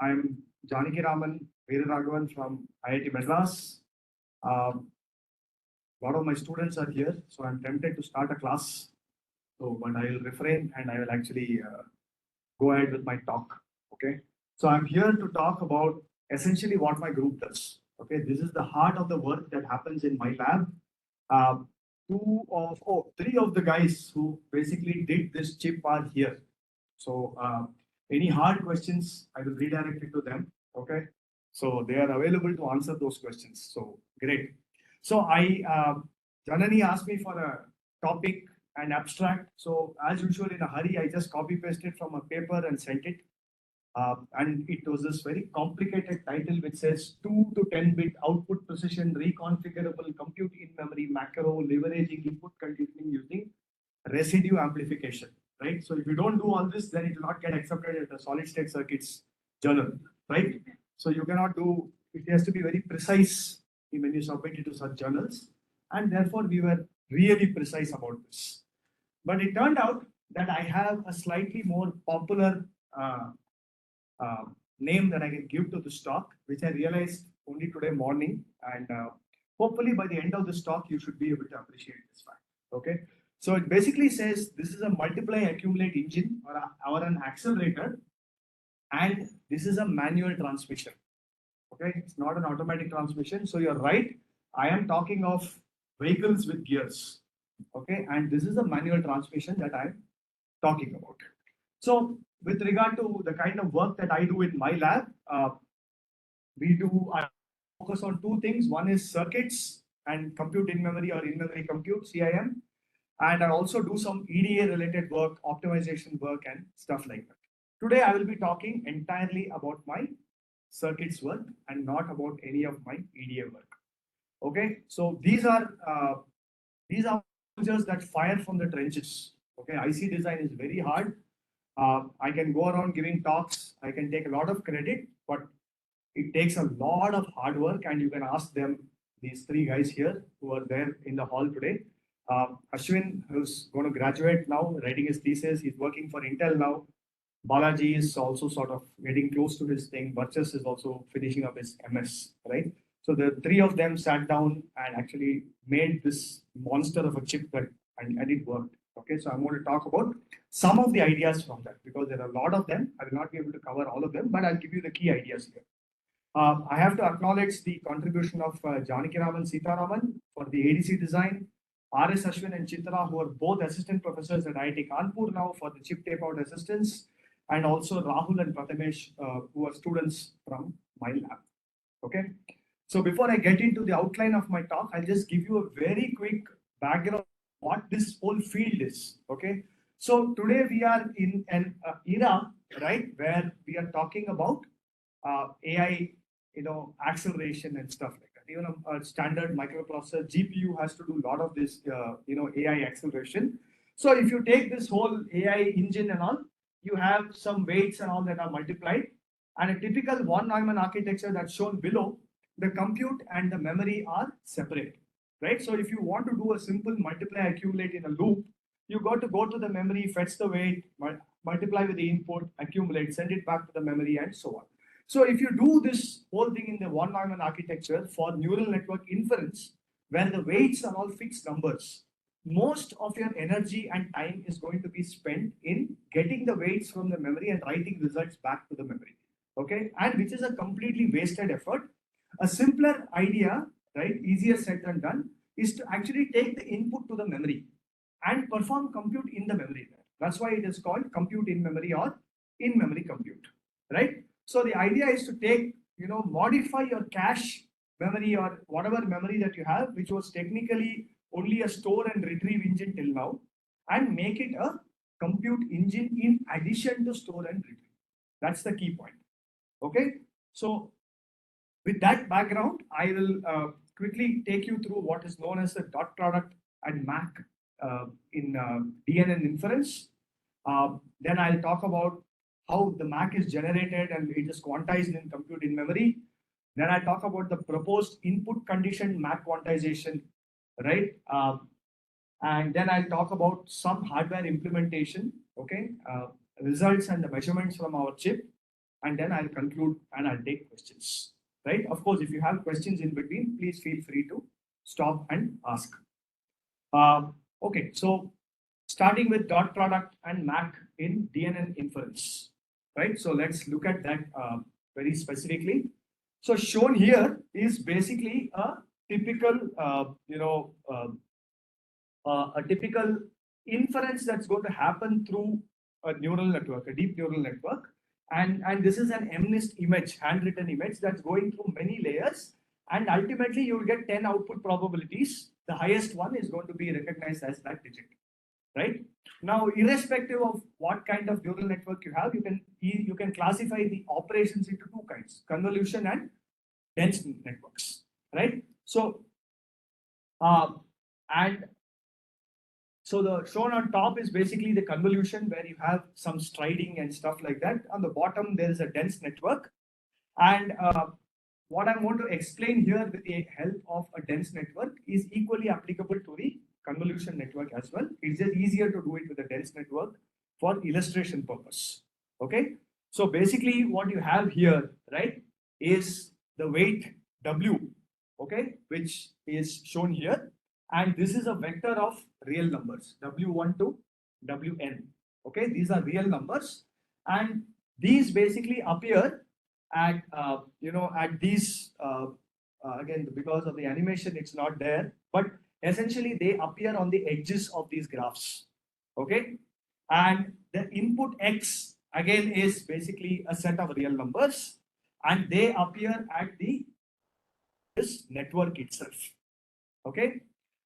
I'm Janaki Raman Veeraraghavan from IIT Madras. A lot of my students are here, so I'm tempted to start a class. So, but I will refrain and I will actually go ahead with my talk. Okay. So I'm here to talk about essentially what my group does. Okay. This is the heart of the work that happens in my lab. Uh, three of the guys who basically did this chip are here. So any hard questions, I will redirect it to them. Okay. So they are available to answer those questions. So great. So Janani asked me for a topic and abstract. So as usual in a hurry, I just copy pasted from a paper and sent it. And it was this very complicated title which says 2 to 10-bit output precision reconfigurable compute in memory macro leveraging input conditioning using residue amplification, right? So if you don't do all this, then it will not get accepted at the solid state circuits journal, right? So you cannot do, it has to be very precise when you submit it to such journals. And therefore we were really precise about this. But it turned out that I have a slightly more popular name that I can give to this talk, which I realized only today morning. And hopefully by the end of this talk, you should be able to appreciate this fact. Okay. So it basically says this is a multiply accumulate engine or an accelerator, and this is a manual transmission. Okay. It's not an automatic transmission. So you're right. I am talking of vehicles with gears. Okay. And this is a manual transmission that I'm talking about. So with regard to the kind of work that I do in my lab, I focus on two things. One is circuits and compute in memory or in memory compute, CIM. And I also do some EDA related work, optimization work and stuff like that. Today, I will be talking entirely about my circuits work and not about any of my EDA work. Okay, so these are soldiers that fire from the trenches. Okay, IC design is very hard. I can go around giving talks. I can take a lot of credit, but it takes a lot of hard work. And you can ask them, these three guys here who are there in the hall today. Ashwin, who's going to graduate now, writing his thesis. He's working for Intel now. Balaji is also sort of getting close to his thing. Burchess is also finishing up his MS, right? So the three of them sat down and actually made this monster of a chip and it worked. Okay, so I'm going to talk about some of the ideas from that because there are a lot of them. I will not be able to cover all of them, but I'll give you the key ideas here. I have to acknowledge the contribution of Janaki Raman Sitaraman for the ADC design, R.S. Ashwin and Chitra, who are both assistant professors at IIT Kanpur now for the chip tape out assistance, and also Rahul and Prathamesh, who are students from my lab. Okay, so before I get into the outline of my talk, I'll just give you a very quick background what this whole field is. Okay, so today we are in an era, right, where we are talking about AI, acceleration and stuff like that. Even a standard microprocessor GPU has to do a lot of this, AI acceleration. So if you take this whole AI engine and all, you have some weights and all that are multiplied, and a typical one Neumann architecture that's shown below, the compute and the memory are separate. Right, so if you want to do a simple multiply accumulate in a loop, you got to go to the memory, fetch the weight, multiply with the input, accumulate, send it back to the memory, and so on. So if you do this whole thing in the one Neumann architecture for neural network inference, where the weights are all fixed numbers, most of your energy and time is going to be spent in getting the weights from the memory and writing results back to the memory. Okay, and which is a completely wasted effort. A simpler idea, right, easier said than done, is to actually take the input to the memory and perform compute in the memory there. That's why it is called compute in memory or in memory compute, right? So the idea is to take, modify your cache memory or whatever memory that you have, which was technically only a store and retrieve engine till now, and make it a compute engine in addition to store and retrieve. That's the key point. Okay, so with that background, I will quickly take you through what is known as the dot product and MAC in DN and inference. Then I'll talk about how the MAC is generated and it is quantized in compute in memory. Then I talk about the proposed input condition MAC quantization, right? And then I'll talk about some hardware implementation, okay? Results and the measurements from our chip. and then I'll conclude and I'll take questions, right? Of course, if you have questions in between, please feel free to stop and ask. Okay, so starting with dot product and MAC in DNN inference, right? So let's look at that very specifically. So shown here is basically a typical, a typical inference that's going to happen through a neural network, a deep neural network. And this is an MNIST image, handwritten image that's going through many layers. And ultimately, you'll get 10 output probabilities. The highest one is going to be recognized as that digit, right? Now, irrespective of what kind of neural network you have, you can classify the operations into two kinds: convolution and dense networks, right? So, so the shown on top is basically the convolution where you have some striding and stuff like that. On the bottom, there is a dense network. And what I'm going to explain here with the help of a dense network is equally applicable to the convolution network as well. It's just easier to do it with a dense network for illustration purpose. Okay. So basically what you have here, right, is the weight W, okay, which is shown here. And this is a vector of real numbers, W1 to Wn. Okay, these are real numbers. And these basically appear at, at these, again, because of the animation, it's not there, but essentially they appear on the edges of these graphs. Okay, and the input X again is basically a set of real numbers, and they appear at this network itself. Okay.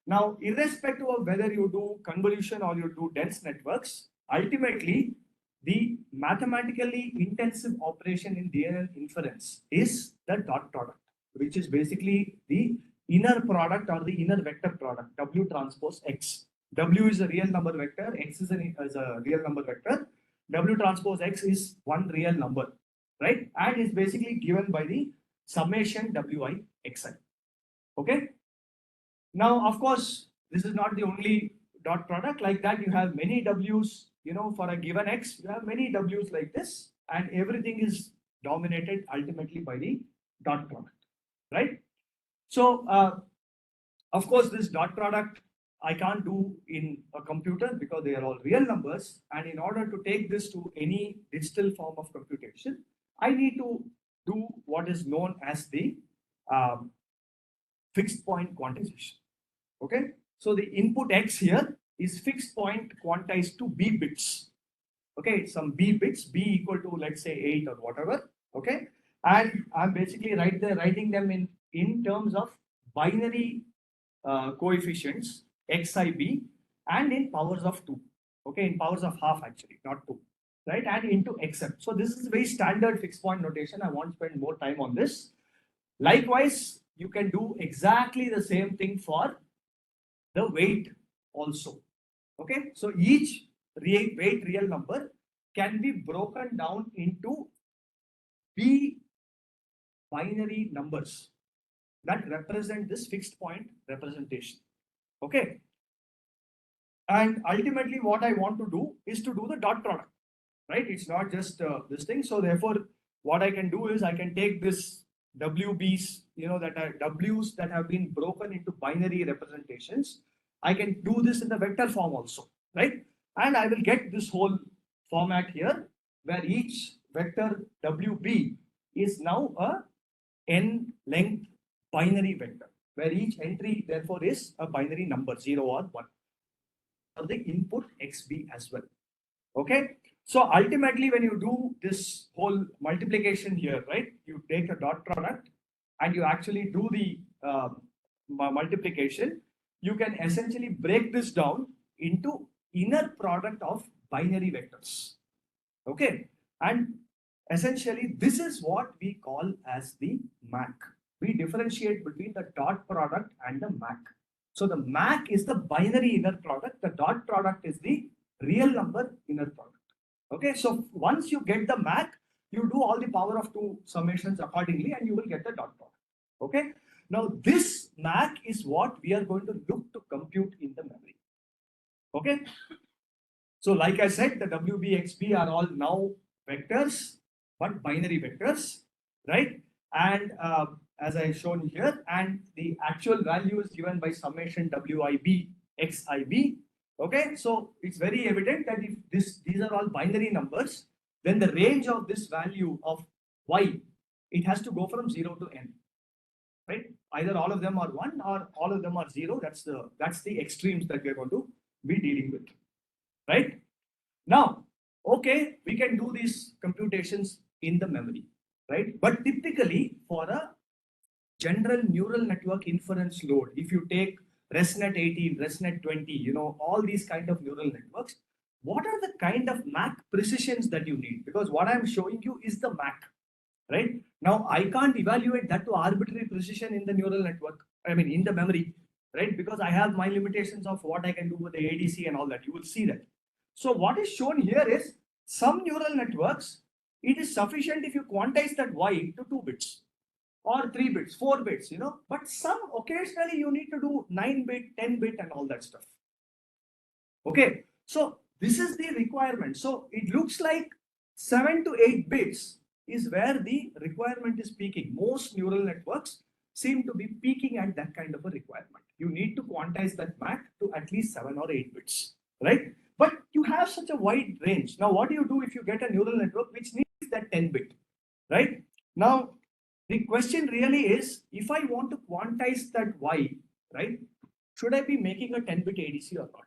Now, irrespective of whether you do convolution or you do dense networks, ultimately, the mathematically intensive operation in DNN inference is the dot product, which is basically the inner product or the inner vector product, W transpose X. W is a real number vector, X is a real number vector. W transpose X is one real number, right? And is basically given by the summation Wi Xi. Okay. Now, of course, this is not the only dot product. Like that, you have many W's, for a given X, you have many W's like this, and everything is dominated ultimately by the dot product, right? So, of course, this dot product, I can't do in a computer because they are all real numbers. And in order to take this to any digital form of computation, I need to do what is known as the fixed point quantization. Okay, so the input X here is fixed point quantized to B bits. Okay, some B bits, B equal to, let's say, 8 or whatever. Okay, and I'm basically writing them in terms of binary coefficients XIB and in powers of 2. Okay, in powers of half actually, not 2, right? And into XM. So this is very standard fixed point notation. I won't spend more time on this. Likewise, you can do exactly the same thing for the weight also. Okay, so each weight real number can be broken down into B binary numbers that represent this fixed point representation. Okay, and ultimately what I want to do is to do the dot product, right? It's not just this thing. So therefore, what I can do is I can take this WBs, that are W's that have been broken into binary representations. I can do this in the vector form also, right? And I will get this whole format here where each vector WB is now a n length binary vector, where each entry therefore is a binary number, 0 or 1, or the input XB as well. Okay, so ultimately when you do this whole multiplication here, right, you take a dot product and you actually do the multiplication, you can essentially break this down into inner product of binary vectors. Okay, and essentially this is what we call as the MAC. We differentiate between the dot product and the MAC. So the MAC is the binary inner product, the dot product is the real number inner product. Okay, so once you get the MAC, you do all the power of 2 summations accordingly and you will get the dot product. Okay, now this MAC is what we are going to look to compute in the memory. Okay, so like I said, the WB, XB are all now vectors, but binary vectors, right? And as I have shown here, and the actual value is given by summation WIB XIB. Okay, so it's very evident that if these are all binary numbers, then the range of this value of y, it has to go from 0 to n, right? Either all of them are 1 or all of them are 0. That's the extremes that we're going to be dealing with, right? Now, okay, we can do these computations in the memory, right? But typically for a general neural network inference load, if you take ResNet 18, ResNet 20, all these kind of neural networks, what are the kind of MAC precisions that you need? Because what I'm showing you is the MAC, right? Now, I can't evaluate that to arbitrary precision in the neural network, in the memory, right? Because I have my limitations of what I can do with the ADC and all that. You will see that. So what is shown here is some neural networks, it is sufficient if you quantize that y to 2 bits or 3 bits, 4 bits, but some occasionally you need to do 9-bit, 10-bit and all that stuff. Okay, so this is the requirement. So it looks like 7 to 8 bits is where the requirement is peaking. Most neural networks seem to be peaking at that kind of a requirement. You need to quantize that MAC to at least 7 or 8 bits, right? But you have such a wide range. Now, what do you do if you get a neural network which needs that 10-bit, right? Now, the question really is, if I want to quantize that y, right, should I be making a 10-bit ADC or not?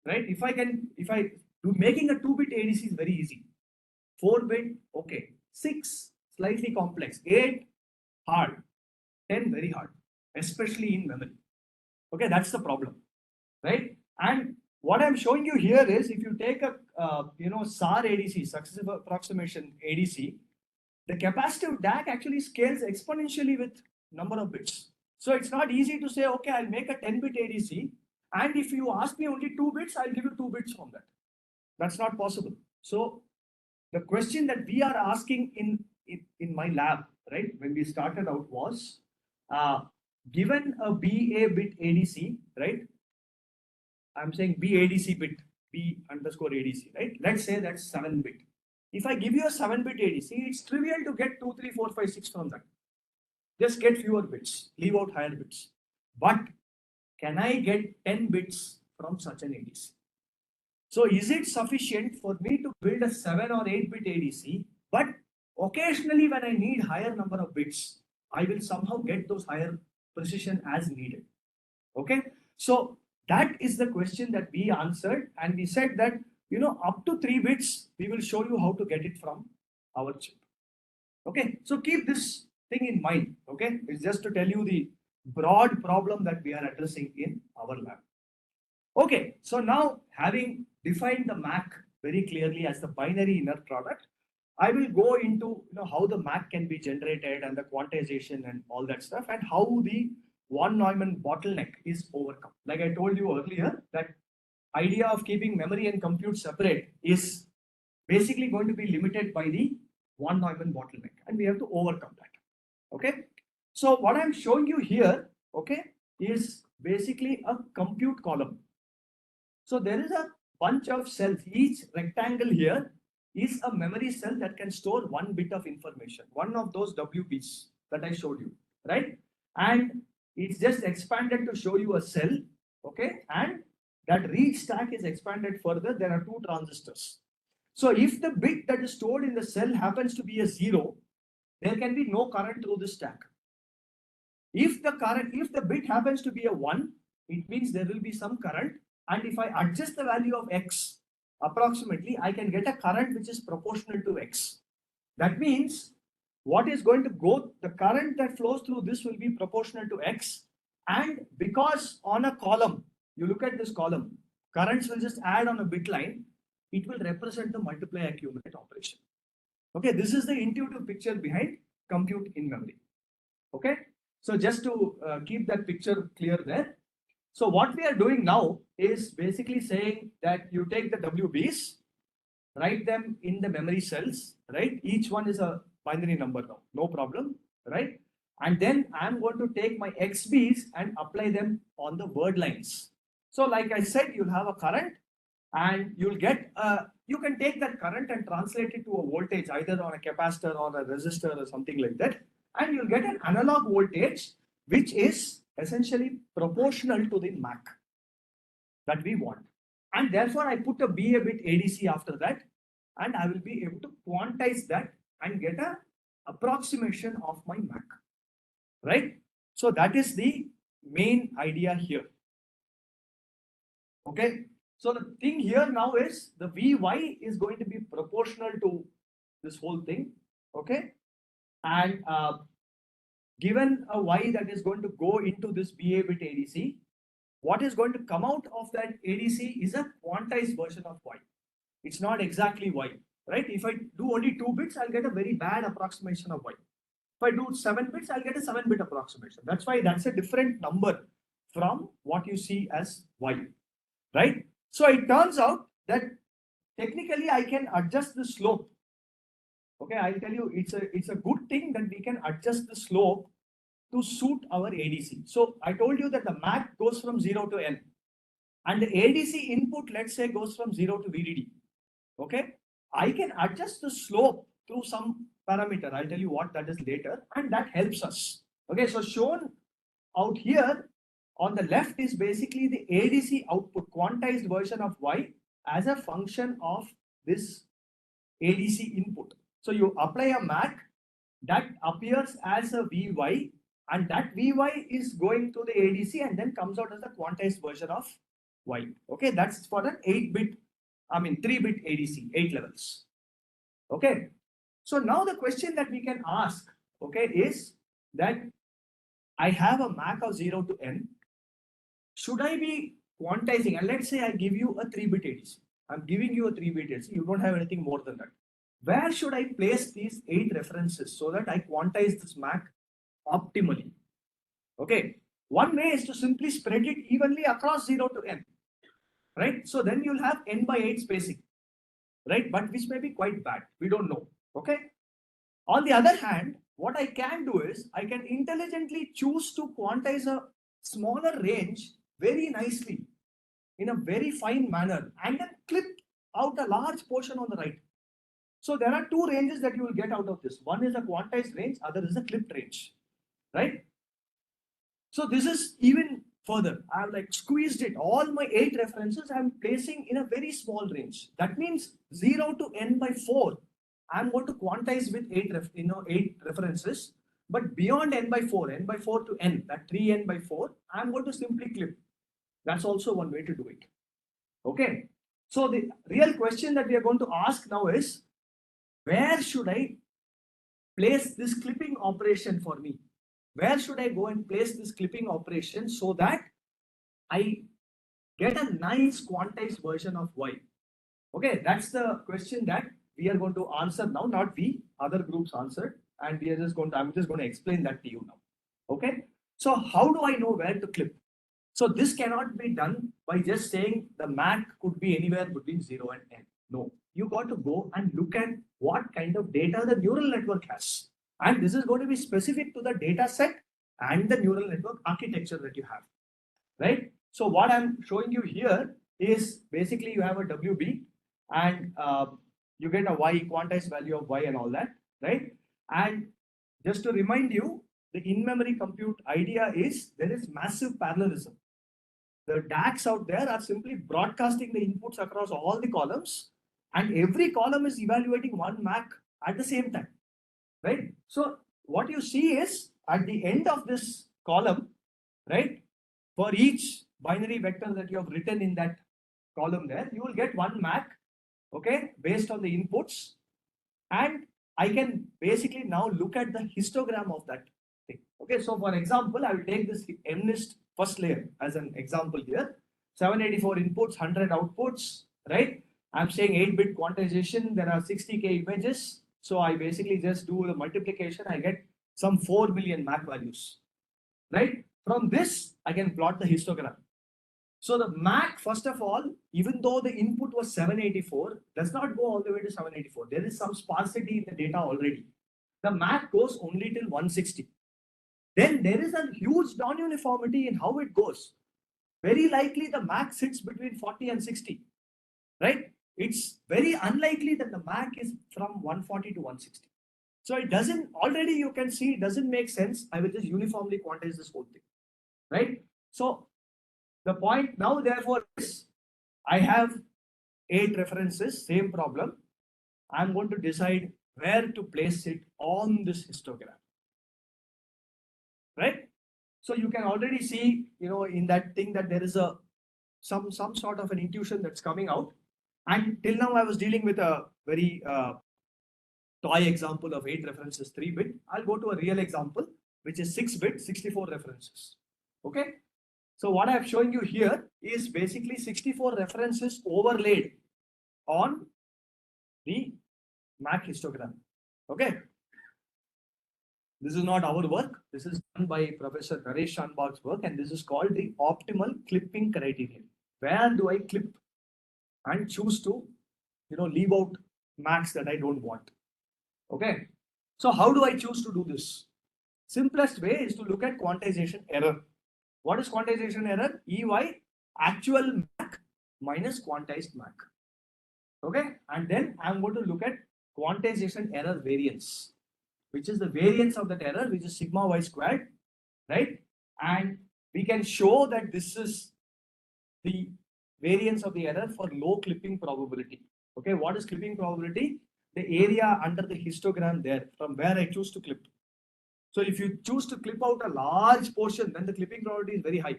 Right? If I do making a 2-bit ADC is very easy. 4-bit, okay. 6, slightly complex. 8, hard. 10, very hard, especially in memory. Okay, that's the problem, right? And what I'm showing you here is, if you take a SAR ADC, successive approximation ADC, the capacitive DAC actually scales exponentially with number of bits. So it's not easy to say, okay, I'll make a 10-bit ADC, and if you ask me only 2 bits, I'll give you 2 bits from that. That's not possible. So the question that we are asking in my lab, right, when we started out was, given a BA bit ADC, right, I'm saying BADC bit, B underscore ADC, right? Let's say that's 7-bit. If I give you a 7-bit ADC, it's trivial to get 2, 3, 4, 5, 6 from that. Just get fewer bits, leave out higher bits. But can I get 10 bits from such an ADC? So is it sufficient for me to build a 7 or 8-bit ADC, but occasionally when I need higher number of bits, I will somehow get those higher precision as needed? Okay, so that is the question that we answered, and we said that up to 3 bits, we will show you how to get it from our chip. Okay, so keep this thing in mind. Okay, it's just to tell you the broad problem that we are addressing in our lab. Okay, so now having defined the MAC very clearly as the binary inner product, I will go into how the MAC can be generated and the quantization and all that stuff, and how the von Neumann bottleneck is overcome. Like I told you earlier, that idea of keeping memory and compute separate is basically going to be limited by the von Neumann bottleneck, and we have to overcome that. Okay, so what I'm showing you here, okay, is basically a compute column. So there is a bunch of cells. Each rectangle here is a memory cell that can store 1 bit of information, one of those WBs that I showed you, right? And it's just expanded to show you a cell, okay? And that read stack is expanded further. There are 2 transistors. So if the bit that is stored in the cell happens to be a 0, there can be no current through the stack. If the bit happens to be a 1, it means there will be some current. And if I adjust the value of X, approximately, I can get a current which is proportional to X. That means what is going to go, the current that flows through this will be proportional to X. And because on a column, you look at this column, currents will just add on a bit line, it will represent the multiply accumulate operation. Okay, this is the intuitive picture behind compute in memory. Okay, so just to keep that picture clear there. So what we are doing now is basically saying that you take the WBs, write them in the memory cells, right? Each one is a binary number now, no problem, right? And then I'm going to take my XBs and apply them on the word lines. So like I said, you'll have a current and you'll get a you can take that current and translate it to a voltage, either on a capacitor or a resistor or something like that, and you'll get an analog voltage which is essentially proportional to the MAC that we want. And therefore, I put a BA bit ADC after that, and I will be able to quantize that and get a approximation of my MAC, right? So that is the main idea here. Okay, so the thing here now is the Vy is going to be proportional to this whole thing, okay? And given a Y that is going to go into this BA bit ADC, what is going to come out of that ADC is a quantized version of Y. It's not exactly Y, right? If I do only 2 bits, I'll get a very bad approximation of Y. If I do 7 bits, I'll get a 7-bit approximation. That's why that's a different number from what you see as Y, right? So it turns out that technically I can adjust the slope. Okay, I'll tell you, it's a good thing that we can adjust the slope to suit our ADC. So I told you that the MAC goes from 0 to N, and the ADC input, let's say, goes from 0 to VDD. Okay, I can adjust the slope through some parameter. I'll tell you what that is later, and that helps us. Okay, so shown out here on the left is basically the ADC output, quantized version of Y as a function of this ADC input. So you apply a MAC that appears as a Vy, and that Vy is going to the ADC and then comes out as a quantized version of Y. Okay, that's for an 3-bit ADC, 8 levels. Okay, so now the question that we can ask, okay, is that I have a MAC of 0 to N. Should I be quantizing? And let's say I give you a 3-bit ADC. I'm giving you a 3-bit ADC. You don't have anything more than that. Where should I place these 8 references so that I quantize this MAC optimally? Okay, one way is to simply spread it evenly across 0 to N, right? So then you'll have N by 8 spacing, right? But which may be quite bad. We don't know. Okay. On the other hand, what I can do is I can intelligently choose to quantize a smaller range very nicely in a very fine manner and then clip out a large portion on the right. So there are 2 ranges that you will get out of this. One is a quantized range, other is a clipped range, right? So this is even further. I've like squeezed it. All my 8 references I'm placing in a very small range. That means 0 to N by 4. I'm going to quantize with 8 references. But beyond N by 4 to N, that 3N by 4, I'm going to simply clip. That's also one way to do it. Okay. So the real question that we are going to ask now is, where should I place this clipping operation for me? Where should I go and place this clipping operation so that I get a nice quantized version of Y? Okay, that's the question that we are going to answer now, not we, other groups answered, and we are just going to, I'm just going to explain that to you now. Okay, so how do I know where to clip? So this cannot be done by just saying the MAC could be anywhere between 0 and N. No, you got to go and look at what kind of data the neural network has. And this is going to be specific to the data set and the neural network architecture that you have, right? So what I'm showing you here is basically you have a WB and you get a Y, quantized value of Y and all that, right? And just to remind you, the in-memory compute idea is there is massive parallelism. The DACs out there are simply broadcasting the inputs across all the columns, and every column is evaluating one MAC at the same time, right? So what you see is at the end of this column, right, for each binary vector that you have written in that column there, you will get one MAC, okay, based on the inputs. And I can basically now look at the histogram of that thing. Okay, so for example, I will take this MNIST first layer as an example here. 784 inputs, 100 outputs, right? I'm saying 8-bit quantization. There are 60K images. So I basically just do the multiplication. I get some 4 million MAC values, right? From this, I can plot the histogram. So the MAC, first of all, even though the input was 784, does not go all the way to 784. There is some sparsity in the data already. The MAC goes only till 160. Then there is a huge non-uniformity in how it goes. Very likely the MAC sits between 40 and 60, right? it's very unlikely that the MAC is from 140 to 160. So it doesn't, already you can see it doesn't make sense. I will just uniformly quantize this whole thing, right? So the point now therefore is, I have 8 references, same problem. I'm going to decide where to place it on this histogram, right? So you can already see, in that thing that there is some sort of an intuition that's coming out. And till now I was dealing with a very toy example of 8 references, 3-bit. I'll go to a real example, which is 6-bit, 64 references. Okay. So what I'm showing you here is basically 64 references overlaid on the MAC histogram. Okay. This is not our work. This is done by Professor Naresh Shanbag's work, and this is called the optimal clipping criterion. Where do I clip and choose to, leave out MACs that I don't want? Okay. So how do I choose to do this? Simplest way is to look at quantization error. What is quantization error? EY, actual MAC minus quantized MAC. Okay. And then I'm going to look at quantization error variance, which is the variance of that error, which is sigma y squared, right? And we can show that this is the variance of the error for low clipping probability. Okay, what is clipping probability? The area under the histogram there, from where I choose to clip. So if you choose to clip out a large portion, then the clipping probability is very high.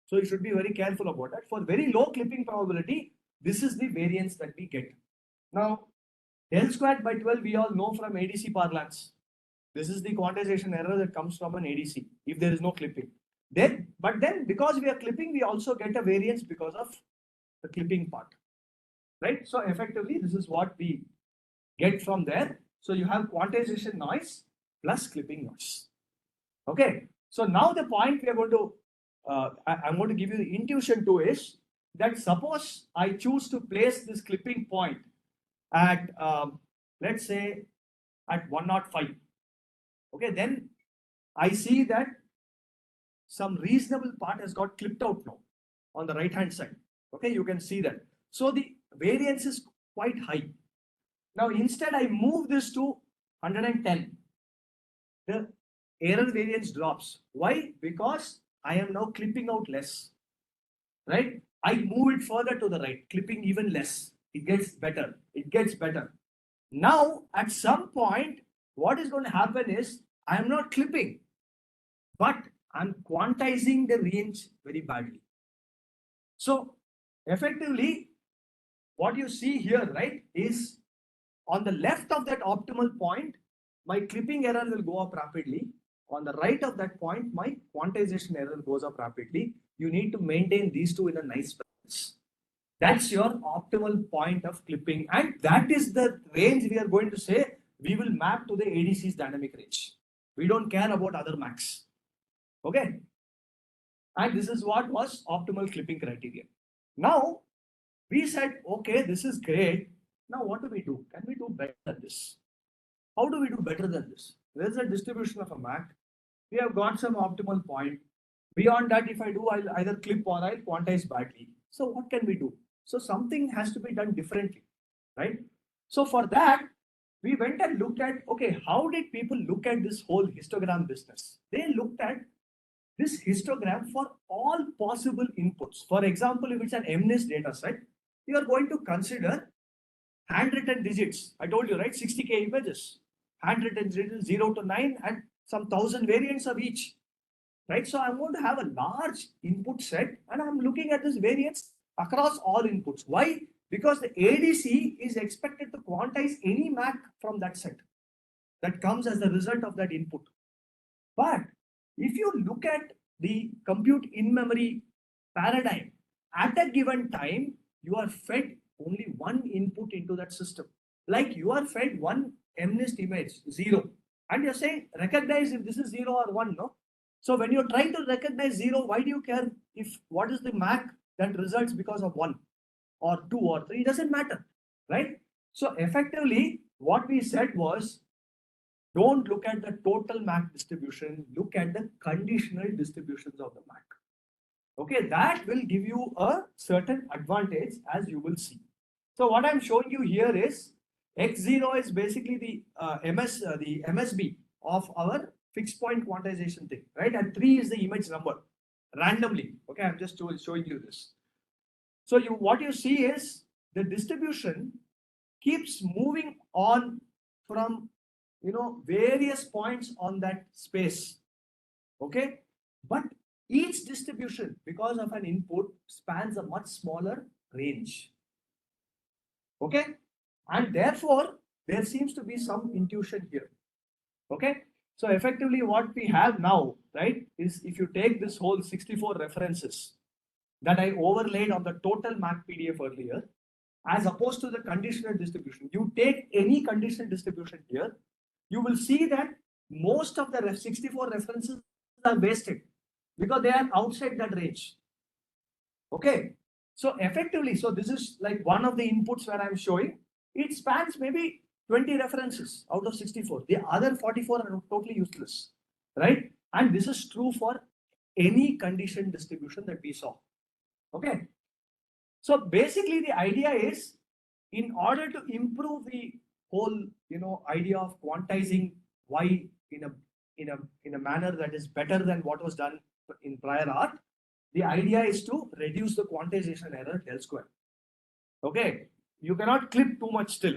So you should be very careful about that. For very low clipping probability, this is the variance that we get. Now, del squared by 12, we all know from ADC parlance. This is the quantization error that comes from an ADC if there is no clipping. But then because we are clipping, we also get a variance because of the clipping part, right? So effectively, this is what we get from there. So you have quantization noise plus clipping noise. Okay. So now the point we are going to, I'm going to give you the intuition to is that suppose I choose to place this clipping point at, let's say, at 105. Okay, then I see that some reasonable part has got clipped out now on the right hand side. Okay, you can see that. So the variance is quite high. Now instead I move this to 110. The error variance drops. Why? Because I am now clipping out less, right? I move it further to the right, clipping even less. It gets better. It gets better. Now at some point, what is going to happen is I am not clipping, but I'm quantizing the range very badly. So effectively, what you see here, right, is on the left of that optimal point, my clipping error will go up rapidly. On the right of that point, my quantization error goes up rapidly. You need to maintain these two in a nice balance. That's your optimal point of clipping. And that is the range we are going to say we will map to the ADC's dynamic range. We don't care about other MACs. Okay. And this is what was optimal clipping criterion. Now, we said, okay, this is great. Now, what do we do? Can we do better than this? How do we do better than this? There's a distribution of a MAC. We have got some optimal point. Beyond that, if I do, I'll either clip or I'll quantize badly. So what can we do? So something has to be done differently, right? So for that, we went and looked at, okay, how did people look at this whole histogram business? They looked at this histogram for all possible inputs. For example, if it's an MNIST data set, you are going to consider handwritten digits. I told you, right? 60K images. Handwritten digits 0 to 9 and some 1,000 variants of each. Right? So I'm going to have a large input set and I'm looking at this variance across all inputs. Why? Because the ADC is expected to quantize any MAC from that set that comes as the result of that input. But if you look at the compute in-memory paradigm, at a given time, you are fed only one input into that system. Like you are fed one MNIST image, 0. And you're saying, recognize if this is 0 or 1, no? So when you're trying to recognize 0, why do you care if what is the MAC that results because of 1 or 2 or 3? It doesn't matter, right? So effectively, what we said was, don't look at the total MAC distribution, look at the conditional distributions of the MAC. Okay, that will give you a certain advantage, as you will see. So what I'm showing you here is X0 is basically the the MSB of our fixed point quantization thing, right? And 3 is the image number randomly. Okay, I'm just showing you this. So what you see is the distribution keeps moving on from various points on that space. Okay, but each distribution, because of an input, spans a much smaller range. Okay, and therefore there seems to be some intuition here. Okay, so effectively what we have now, right, is if you take this whole 64 references that I overlaid on the total MAC PDF earlier, as opposed to the conditional distribution, you take any conditional distribution here, you will see that most of the 64 references are wasted because they are outside that range. Okay, so effectively, so this is like one of the inputs where I'm showing it spans maybe 20 references out of 64. The other 44 are totally useless, right? And this is true for any condition distribution that we saw. Okay, so basically the idea is, in order to improve the whole idea of quantizing Y in a manner that is better than what was done in prior art, the idea is to reduce the quantization error del square. Okay, you cannot clip too much still,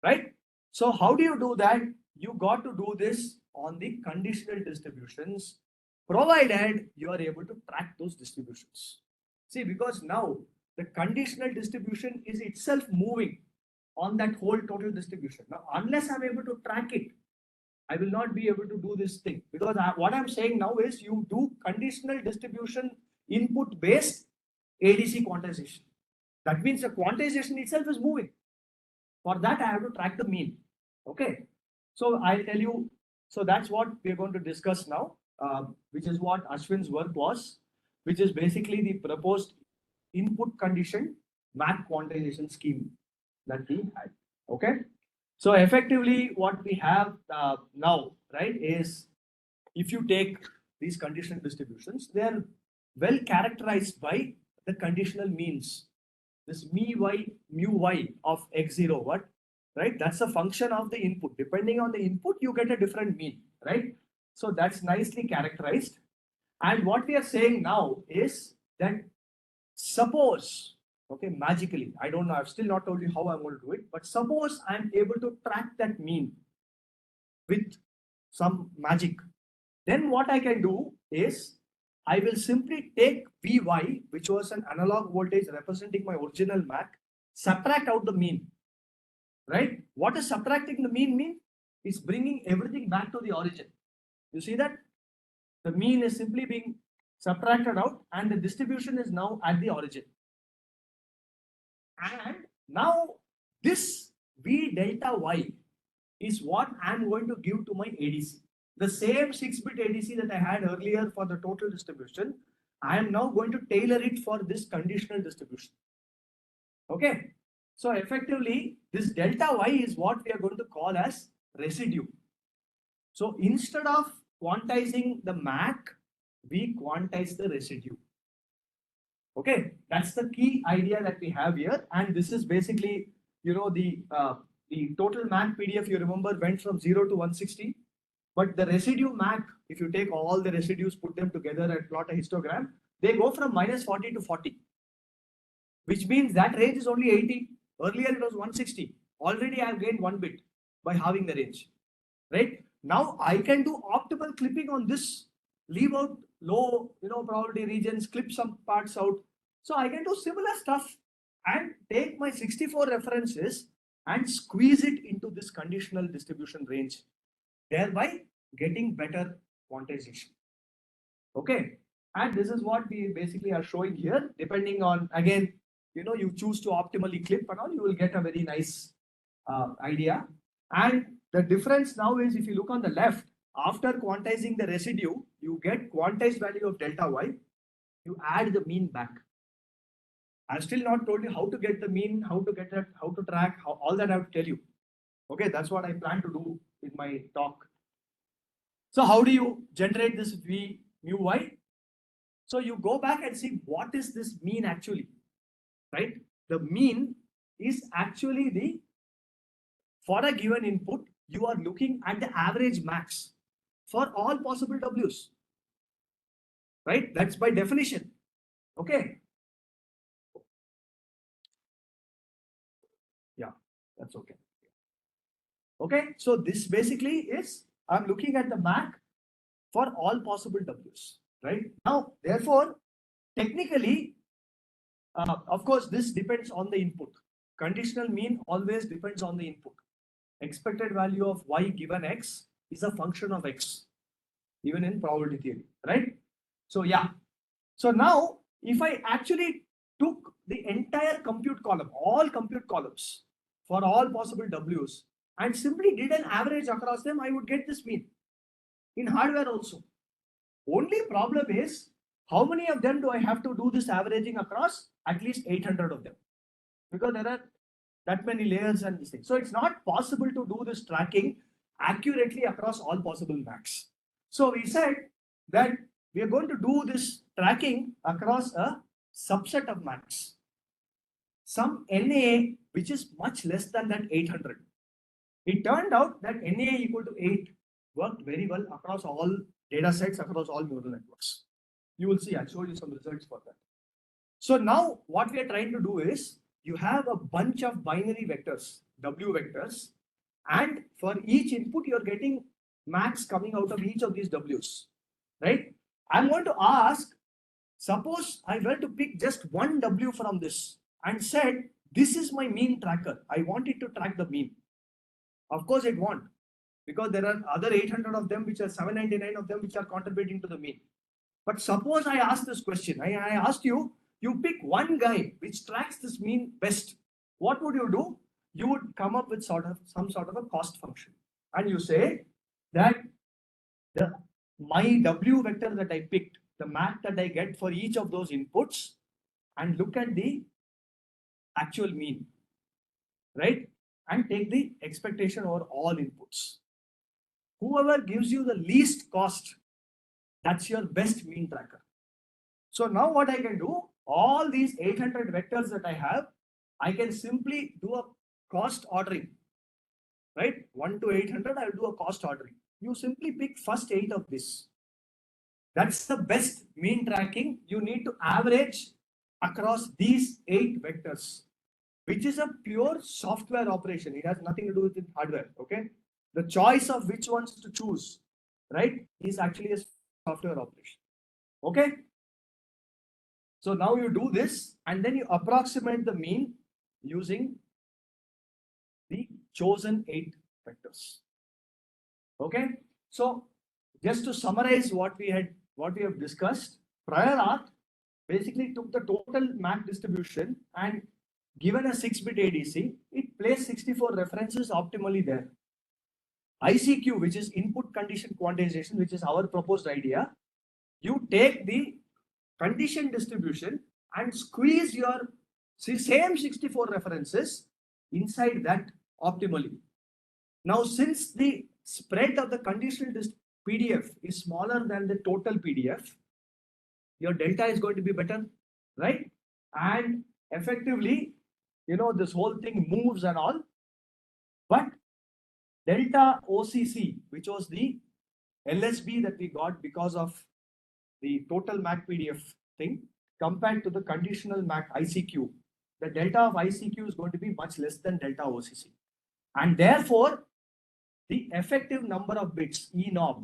right? So how do you do that? You got to do this on the conditional distributions, provided you are able to track those distributions. See, because now the conditional distribution is itself moving on that whole total distribution. Now, unless I'm able to track it, I will not be able to do this thing, because what I'm saying now is you do conditional distribution input based ADC quantization. That means the quantization itself is moving. For that, I have to track the mean. Okay, so I'll tell you. So that's what we're going to discuss now, which is what Ashwin's work was, which is basically the proposed input condition MAC quantization scheme that we had. Okay, so effectively what we have now, right, is if you take these conditional distributions, they are well characterized by the conditional means. This mu y of x0, what, right? That's a function of the input. Depending on the input, you get a different mean, right? So that's nicely characterized. And what we are saying now is that suppose, okay, magically, I don't know, I've still not told you how I'm going to do it, but suppose I'm able to track that mean with some magic, then what I can do is I will simply take Vy, which was an analog voltage representing my original MAC, subtract out the mean, right? What does subtracting the mean mean? It's bringing everything back to the origin. You see that? The mean is simply being subtracted out and the distribution is now at the origin. And now this V delta Y is what I'm going to give to my ADC. The same 6-bit ADC that I had earlier for the total distribution, I am now going to tailor it for this conditional distribution. Okay, so effectively this delta Y is what we are going to call as residue. So instead of quantizing the MAC, we quantize the residue. Okay, that's the key idea that we have here. And this is basically, the total MAC PDF, you remember, went from 0 to 160. But the residue MAC, if you take all the residues, put them together and plot a histogram, they go from -40 to 40, which means that range is only 80. Earlier it was 160. Already I have gained 1 bit by halving the range, right? Now I can do optimal clipping on this, leave out low, probability regions, clip some parts out. So I can do similar stuff and take my 64 references and squeeze it into this conditional distribution range, thereby getting better quantization. Okay, and this is what we basically are showing here. Depending on, again, you choose to optimally clip and all, you will get a very nice idea. And the difference now is, if you look on the left, after quantizing the residue, you get quantized value of delta Y, you add the mean back. I've still not told you how to get the mean, how to get it, how to track, all that I have to tell you. Okay, that's what I plan to do in my talk. So how do you generate this V mu Y? So you go back and see what is this mean actually, right? The mean is actually for a given input, you are looking at the average max for all possible W's, right? That's by definition, okay? Yeah, that's okay. Okay, so this basically is, I'm looking at the MAC for all possible W's, right? Now, therefore, technically, of course, this depends on the input. Conditional mean always depends on the input. Expected value of y given x is a function of x, even in probability theory, right? So yeah, so now if I actually took the entire compute column, all compute columns for all possible W's and simply did an average across them, I would get this mean in hardware also. Only problem is, how many of them do I have to do this averaging across? At least 800 of them, because there are that many layers and these things. So it's not possible to do this tracking accurately across all possible MACs. So we said that we are going to do this tracking across a subset of MACs. Some NA, which is much less than that 800. It turned out that NA equal to 8 worked very well across all data sets, across all neural networks. You will see, I'll show you some results for that. So now what we are trying to do is, you have a bunch of binary vectors, W vectors, and for each input, you're getting max coming out of each of these W's, right? I'm going to ask, suppose I were to pick just one W from this and said, this is my mean tracker. I want it to track the mean. Of course it won't, because there are other 800 of them, which are 799 of them, which are contributing to the mean. But suppose I ask this question, I asked you, you pick one guy which tracks this mean best. What would you do? You would come up with some sort of a cost function. And you say that my W vector that I picked, the MAC that I get for each of those inputs, and look at the actual mean, right? And take the expectation over all inputs. Whoever gives you the least cost, that's your best mean tracker. So now what I can do, all these 800 vectors that I have, I can simply do a cost ordering, right? 1 to 800, I'll do a cost ordering. You simply pick first 8 of this. That's the best mean tracking. You need to average across these 8 vectors, which is a pure software operation. It has nothing to do with hardware, okay? The choice of which ones to choose, right, is actually a software operation, okay? So now you do this and then you approximate the mean using the chosen 8 vectors. Okay. So just to summarize what we have discussed, prior art basically took the total MAC distribution and given a 6-bit ADC, it placed 64 references optimally there. ICQ, which is input condition quantization, which is our proposed idea, you take the condition distribution and squeeze your same 64 references inside that optimally. Now, since the spread of the conditional PDF is smaller than the total PDF, your delta is going to be better, right? And effectively, this whole thing moves and all, but delta OCC, which was the LSB that we got because of the total MAC PDF thing, compared to the conditional MAC ICQ, the delta of ICQ is going to be much less than delta OCC. And therefore, the effective number of bits, ENOB,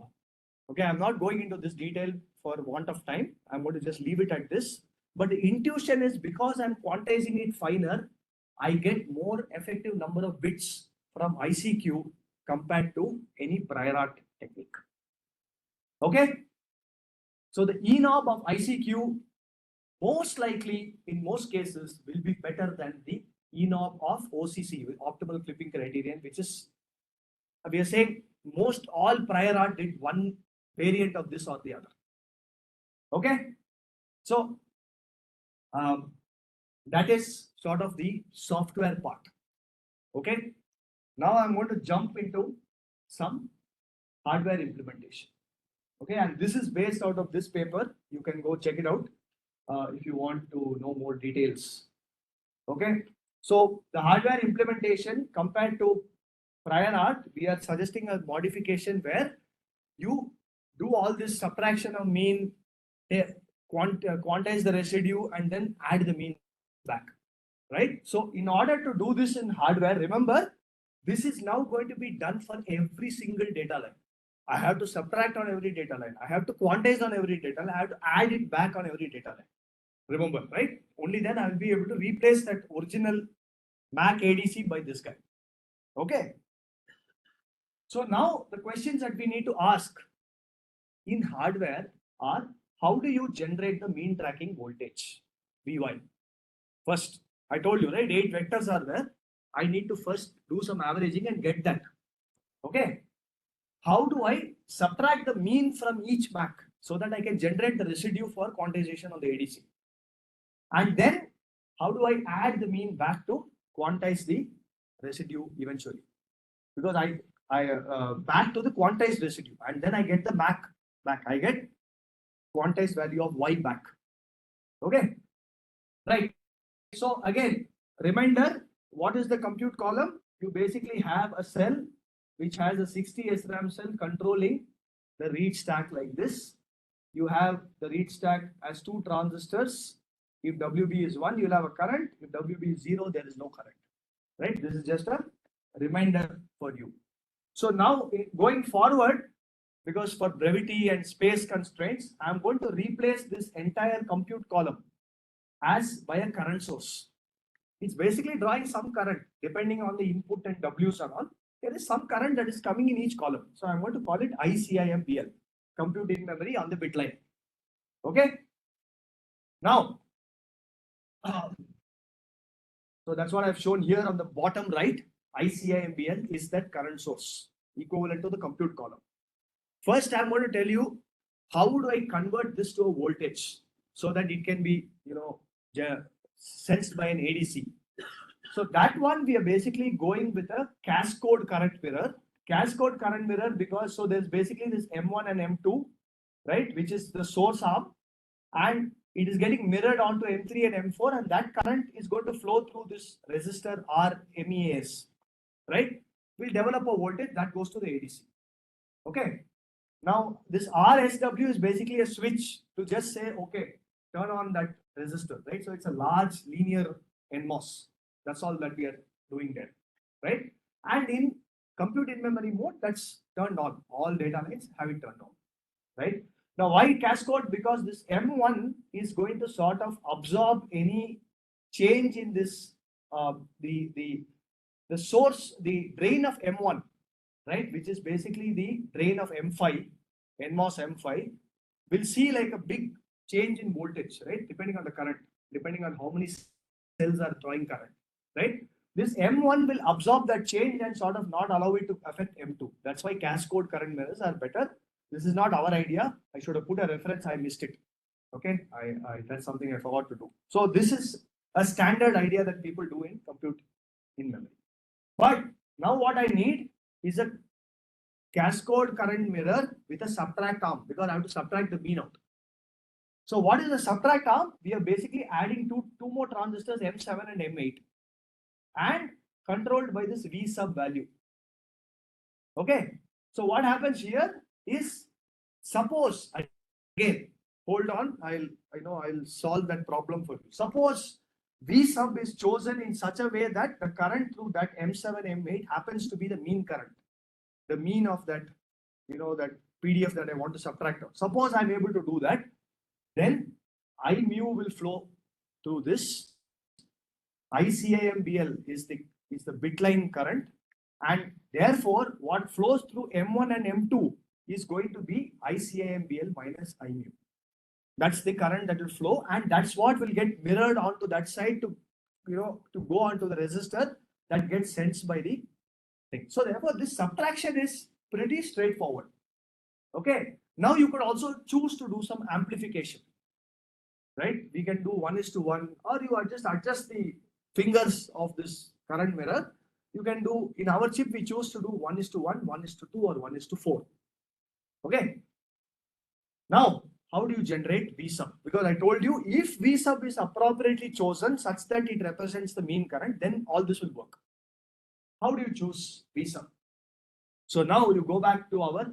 okay, I'm not going into this detail for want of time. I'm going to just leave it at this. But the intuition is, because I'm quantizing it finer, I get more effective number of bits from ICQ compared to any prior art technique. Okay? So the ENOB of ICQ most likely, in most cases, will be better than the ENOB of OCC, with optimal clipping criterion, which is, we are saying most all prior art did one variant of this or the other. Okay? So that is sort of the software part. Okay? Now I'm going to jump into some hardware implementation. Okay, and this is based out of this paper. You can go check it out if you want to know more details. Okay, So the hardware implementation compared to prior art, we are suggesting a modification where you do all this subtraction of mean, quantize the residue, and then add the mean back, right? So in order to do this in hardware, remember, this is now going to be done for every single data line. I have to subtract on every data line. I have to quantize on every data line. I have to add it back on every data line. Remember, right? Only then I will be able to replace that original Mac ADC by this guy. Okay. So now the questions that we need to ask in hardware are, how do you generate the mean tracking voltage, Vy? First, I told you, right? 8 vectors are there. I need to first do some averaging and get that. Okay. How do I subtract the mean from each Mac so that I can generate the residue for quantization on the ADC? And then how do I add the mean back to quantize the residue eventually? Because I back to the quantized residue, and then I get the Mac back. I get quantized value of Y back. Okay, right. So again, reminder, what is the compute column? You basically have a cell which has a 60 SRAM cell controlling the read stack like this. You have the read stack as 2 transistors. If WB is 1, you'll have a current. If WB is 0, there is no current. Right? This is just a reminder for you. So now going forward, because for brevity and space constraints, I'm going to replace this entire compute column as by a current source. It's basically drawing some current depending on the input and W's and all. There is some current that is coming in each column. So I'm going to call it ICIMBL, compute in memory on the bit line. Okay. Now, so that's what I've shown here on the bottom right. ICIMBL is that current source equivalent to the compute column. First, I'm going to tell you how do I convert this to a voltage so that it can be, sensed by an ADC. So that one we are basically going with a cascode current mirror. Cascode current mirror because so there's basically this M1 and M2, right, which is the source arm, and it is getting mirrored onto M3 and M4, and that current is going to flow through this resistor RMEAS, right? We'll develop a voltage that goes to the ADC. Okay. Now this RSW is basically a switch to just say, okay, turn on that resistor, right? So it's a large linear NMOS. That's all that we are doing there, right? And in compute in memory mode, that's turned on. All data lines have it turned on, right? Now, why cascode? Because this M1 is going to sort of absorb any change in this, the source, the drain of M1, right? Which is basically the drain of M5, NMOS M5, will see like a big change in voltage, right? Depending on the current, depending on how many cells are drawing current, right? This M1 will absorb that change and sort of not allow it to affect M2. That's why cascode current mirrors are better. This is not our idea. I should have put a reference. I missed it. Okay, that's something I forgot to do. So this is a standard idea that people do in compute in memory. But now what I need is a cascode current mirror with a subtract arm because I have to subtract the mean out. So what is the subtract arm? We are basically adding two more transistors, M7 and M8, and controlled by this V sub value. Okay. So what happens here is, suppose, again, hold on, I'll solve that problem for you. Suppose V sub is chosen in such a way that the current through that M7, M8 happens to be the mean current, the mean of that, that PDF that I want to subtract out. Suppose I'm able to do that, then I mu will flow through this. ICIMBL is the bit line current, and therefore what flows through M1 and M2 is going to be ICIMBL minus I mu. That's the current that will flow, and that's what will get mirrored onto that side to go onto the resistor that gets sensed by the thing. So therefore this subtraction is pretty straightforward. Okay. Now you could also choose to do some amplification, right? We can do 1:1, or you just adjust the fingers of this current mirror. You can do, in our chip, we choose to do 1:1, 1:2, or 1:4. Okay. Now, how do you generate V sub? Because I told you, if V sub is appropriately chosen such that it represents the mean current, then all this will work. How do you choose V sub? So now you go back to our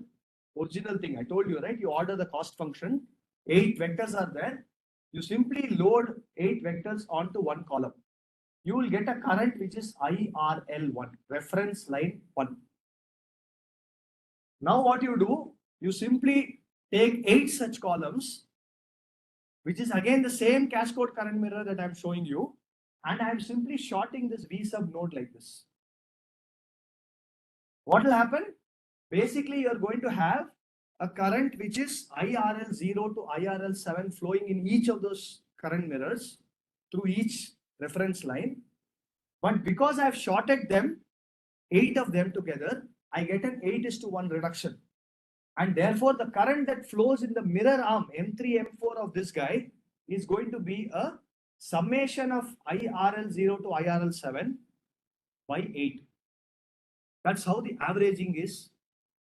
original thing. I told you, right? You order the cost function. 8 vectors are there. You simply load 8 vectors onto one column. You will get a current which is IRL1, reference line 1. Now what you do, you simply take 8 such columns, which is again the same cascode current mirror that I'm showing you, and I'm simply shorting this V sub node like this. What will happen? Basically, you're going to have a current which is IRL0 to IRL7 flowing in each of those current mirrors through each reference line. But because I've shorted them, 8 of them together, I get an 8:1 reduction. And therefore, the current that flows in the mirror arm, M3, M4 of this guy, is going to be a summation of IRL0 to IRL7 by 8. That's how the averaging is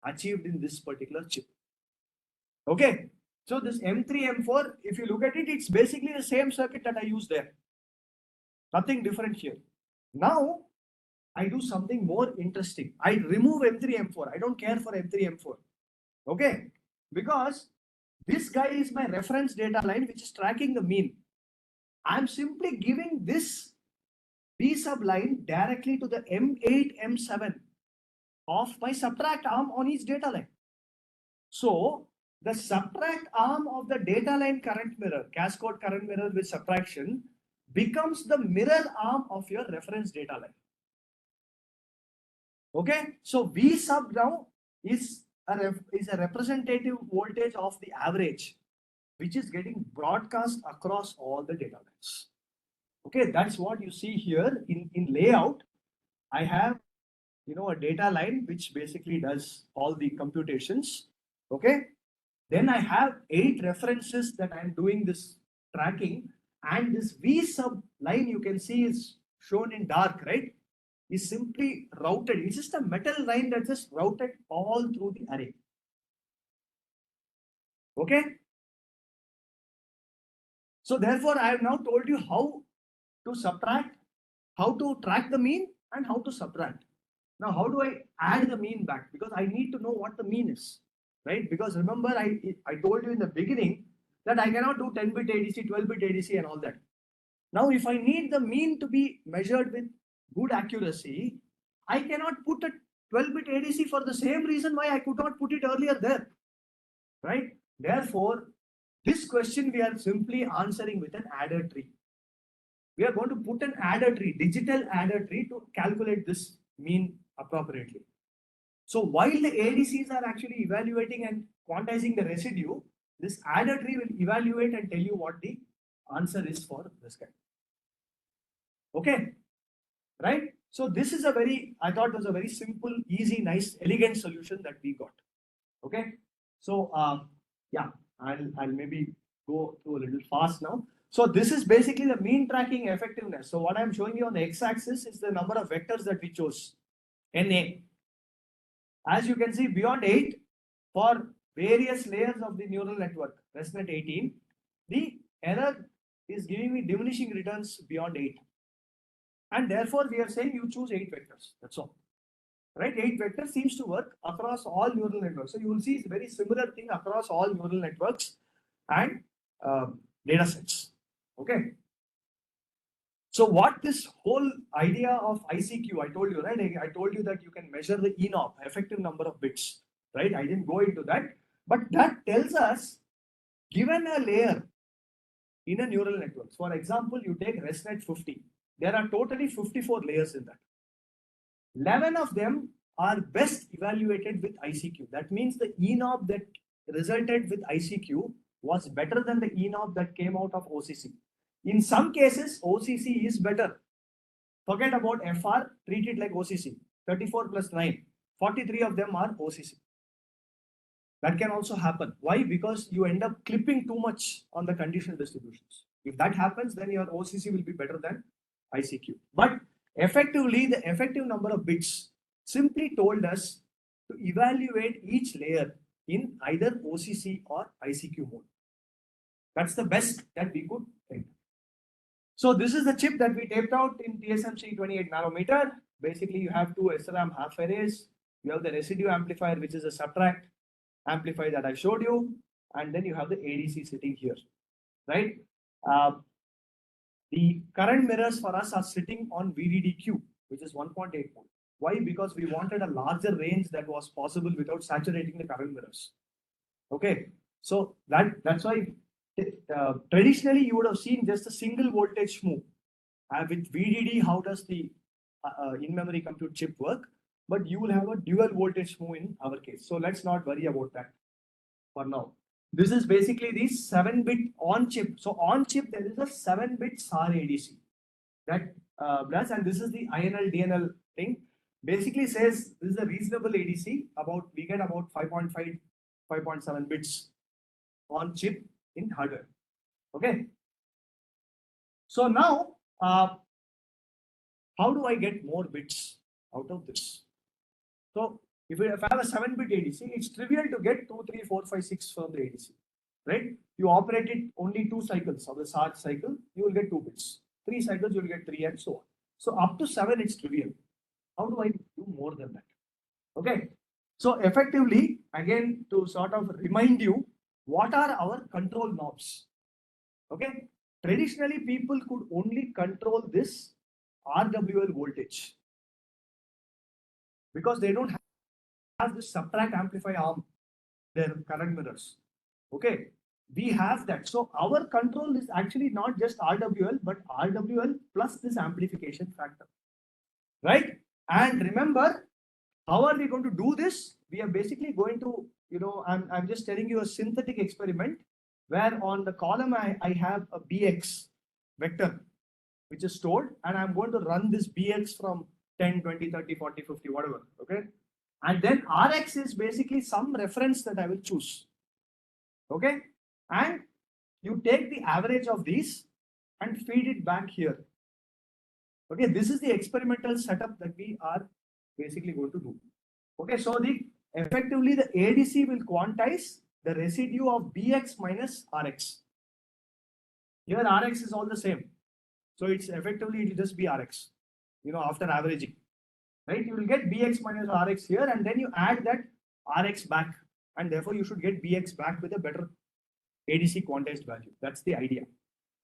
achieved in this particular chip. Okay, so this M3, M4, if you look at it, it's basically the same circuit that I used there. Nothing different here. Now, I do something more interesting. I remove M3, M4. I don't care for M3, M4. Okay, because this guy is my reference data line which is tracking the mean. I'm simply giving this V sub line directly to the M8, M7 of my subtract arm on each data line. So the subtract arm of the data line current mirror, cascode current mirror with subtraction, becomes the mirror arm of your reference data line. Okay, so V sub now is a representative voltage of the average, which is getting broadcast across all the data lines. Okay, that's what you see here in layout. I have, a data line which basically does all the computations. Okay, then I have 8 references that I'm doing this tracking, and this V sub line you can see is shown in dark, right? Is simply routed. It's just a metal line that's just routed all through the array. Okay. So therefore, I have now told you how to subtract, how to track the mean, and how to subtract. Now, how do I add the mean back? Because I need to know what the mean is, right? Because remember, I told you in the beginning that I cannot do 10-bit ADC, 12-bit ADC, and all that. Now, if I need the mean to be measured with good accuracy, I cannot put a 12-bit ADC for the same reason why I could not put it earlier there, right? Therefore, this question we are simply answering with an adder tree. We are going to put an adder tree, digital adder tree, to calculate this mean appropriately. So while the ADCs are actually evaluating and quantizing the residue, this adder tree will evaluate and tell you what the answer is for this guy. Okay, right? So this is I thought was a very simple, easy, nice, elegant solution that we got. Okay, so yeah, I'll maybe go through a little fast now. So this is basically the mean tracking effectiveness. So what I'm showing you on the x-axis is the number of vectors that we chose, NA. As you can see, beyond 8, for various layers of the neural network, ResNet 18, the error is giving me diminishing returns beyond 8. And therefore, we are saying you choose 8 vectors. That's all. Right? 8 vectors seems to work across all neural networks. So you will see it's a very similar thing across all neural networks and data sets. Okay. So what this whole idea of ICQ, I told you, right? I told you that you can measure the ENOP, effective number of bits, right? I didn't go into that, but that tells us, given a layer in a neural network, for example, you take ResNet 50, there are totally 54 layers in that. 11 of them are best evaluated with ICQ. That means the ENOP that resulted with ICQ was better than the ENOP that came out of OCC. In some cases, OCC is better. Forget about FR, treat it like OCC. 34 plus 9, 43 of them are OCC. That can also happen. Why? Because you end up clipping too much on the conditional distributions. If that happens, then your OCC will be better than ICQ. But effectively, the effective number of bits simply told us to evaluate each layer in either OCC or ICQ mode. That's the best that we could take. So this is the chip that we taped out in TSMC 28 nanometer. Basically, you have two SRAM half arrays. You have the residue amplifier, which is a subtract amplifier that I showed you. And then you have the ADC sitting here, right? The current mirrors for us are sitting on VDDQ, which is 1.8 volt. Why? Because we wanted a larger range that was possible without saturating the current mirrors. Okay, so that's why traditionally you would have seen just a single voltage move. With VDD, how does the in-memory compute chip work? But you will have a dual voltage move in our case. So let's not worry about that for now. This is basically the 7-bit on-chip. So on-chip, there is a 7-bit SAR ADC that does, and this is the INL DNL thing. Basically says this is a reasonable ADC. We get about 5.5, 5.7 bits on chip in hardware. Okay. So now, how do I get more bits out of this? So if I have a 7-bit ADC, it's trivial to get 2, 3, 4, 5, 6 from the ADC, right? You operate it only 2 cycles of the SAR cycle, you will get 2 bits. 3 cycles, you will get 3 and so on. So up to 7, it's trivial. How do I do more than that? Okay. So effectively, again, to sort of remind you, what are our control knobs? Okay. Traditionally, people could only control this RWL voltage because they don't have this subtract amplifier arm, their current mirrors. Okay. We have that. So our control is actually not just RWL, but RWL plus this amplification factor. Right? And remember, how are we going to do this? We are basically going to, I'm just telling you a synthetic experiment where on the column I have a BX vector, which is stored, and I'm going to run this BX from 10, 20, 30, 40, 50, whatever. Okay. And then RX is basically some reference that I will choose. Okay. And you take the average of these and feed it back here. Okay, this is the experimental setup that we are basically going to do. Okay, so effectively the ADC will quantize the residue of BX minus RX. Here RX is all the same. So it's effectively, it will just be RX, after averaging. Right, you will get BX minus RX here, and then you add that RX back, and therefore you should get BX back with a better ADC quantized value. That's the idea.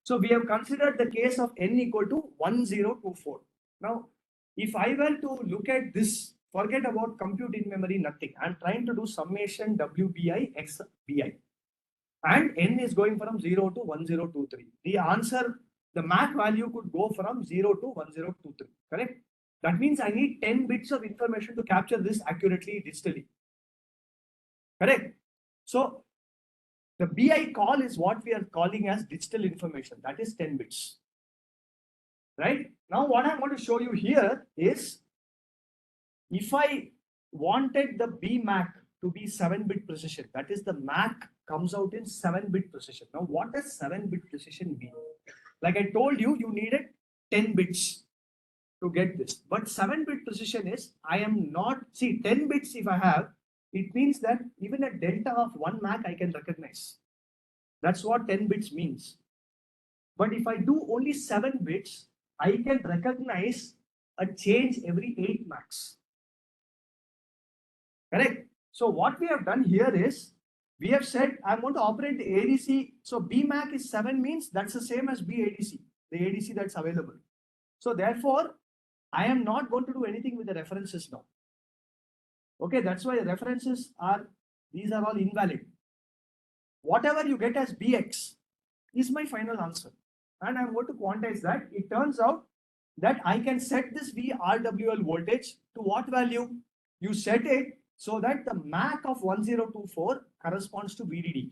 So we have considered the case of n equal to 1024. Now, if I were to look at this, forget about compute in memory, nothing. I'm trying to do summation WBI x BI. And n is going from 0 to 1023. The answer, the MAC value could go from 0 to 1023, correct? That means I need 10 bits of information to capture this accurately digitally. Correct? So the BI call is what we are calling as digital information. That is 10 bits. Right? Now what I'm going to show you here is if I wanted the BMAC to be 7-bit precision, that is the MAC comes out in 7-bit precision. Now what does 7-bit precision mean? Like I told you, you needed 10 bits to get this. But 7-bit precision is, 10 bits if I have, it means that even a delta of 1 MAC I can recognize. That's what 10 bits means. But if I do only 7 bits, I can recognize a change every 8 MACs. Correct? So what we have done here is, we have said I'm going to operate the ADC. So BMAC is 7 means that's the same as BADC, the ADC that's available. So therefore, I am not going to do anything with the references now. Okay, that's why the references these are all invalid. Whatever you get as BX is my final answer. And I'm going to quantize that. It turns out that I can set this VRWL voltage to what value? You set it so that the MAC of 1024 corresponds to VDD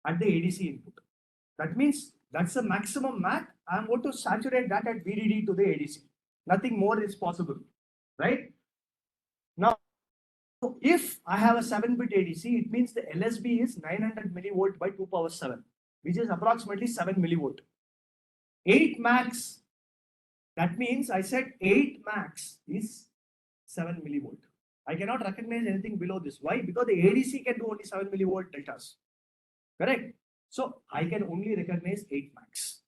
at the ADC input. That means that's the maximum MAC. I'm going to saturate that at VDD to the ADC. Nothing more is possible, right? Now, if I have a 7-bit ADC, it means the LSB is 900 millivolt by 2 power 7, which is approximately 7 millivolt. 8 max, that means I said 8 max is 7 millivolt. I cannot recognize anything below this. Why? Because the ADC can do only 7 millivolt deltas. Correct? So I can only recognize 8 max.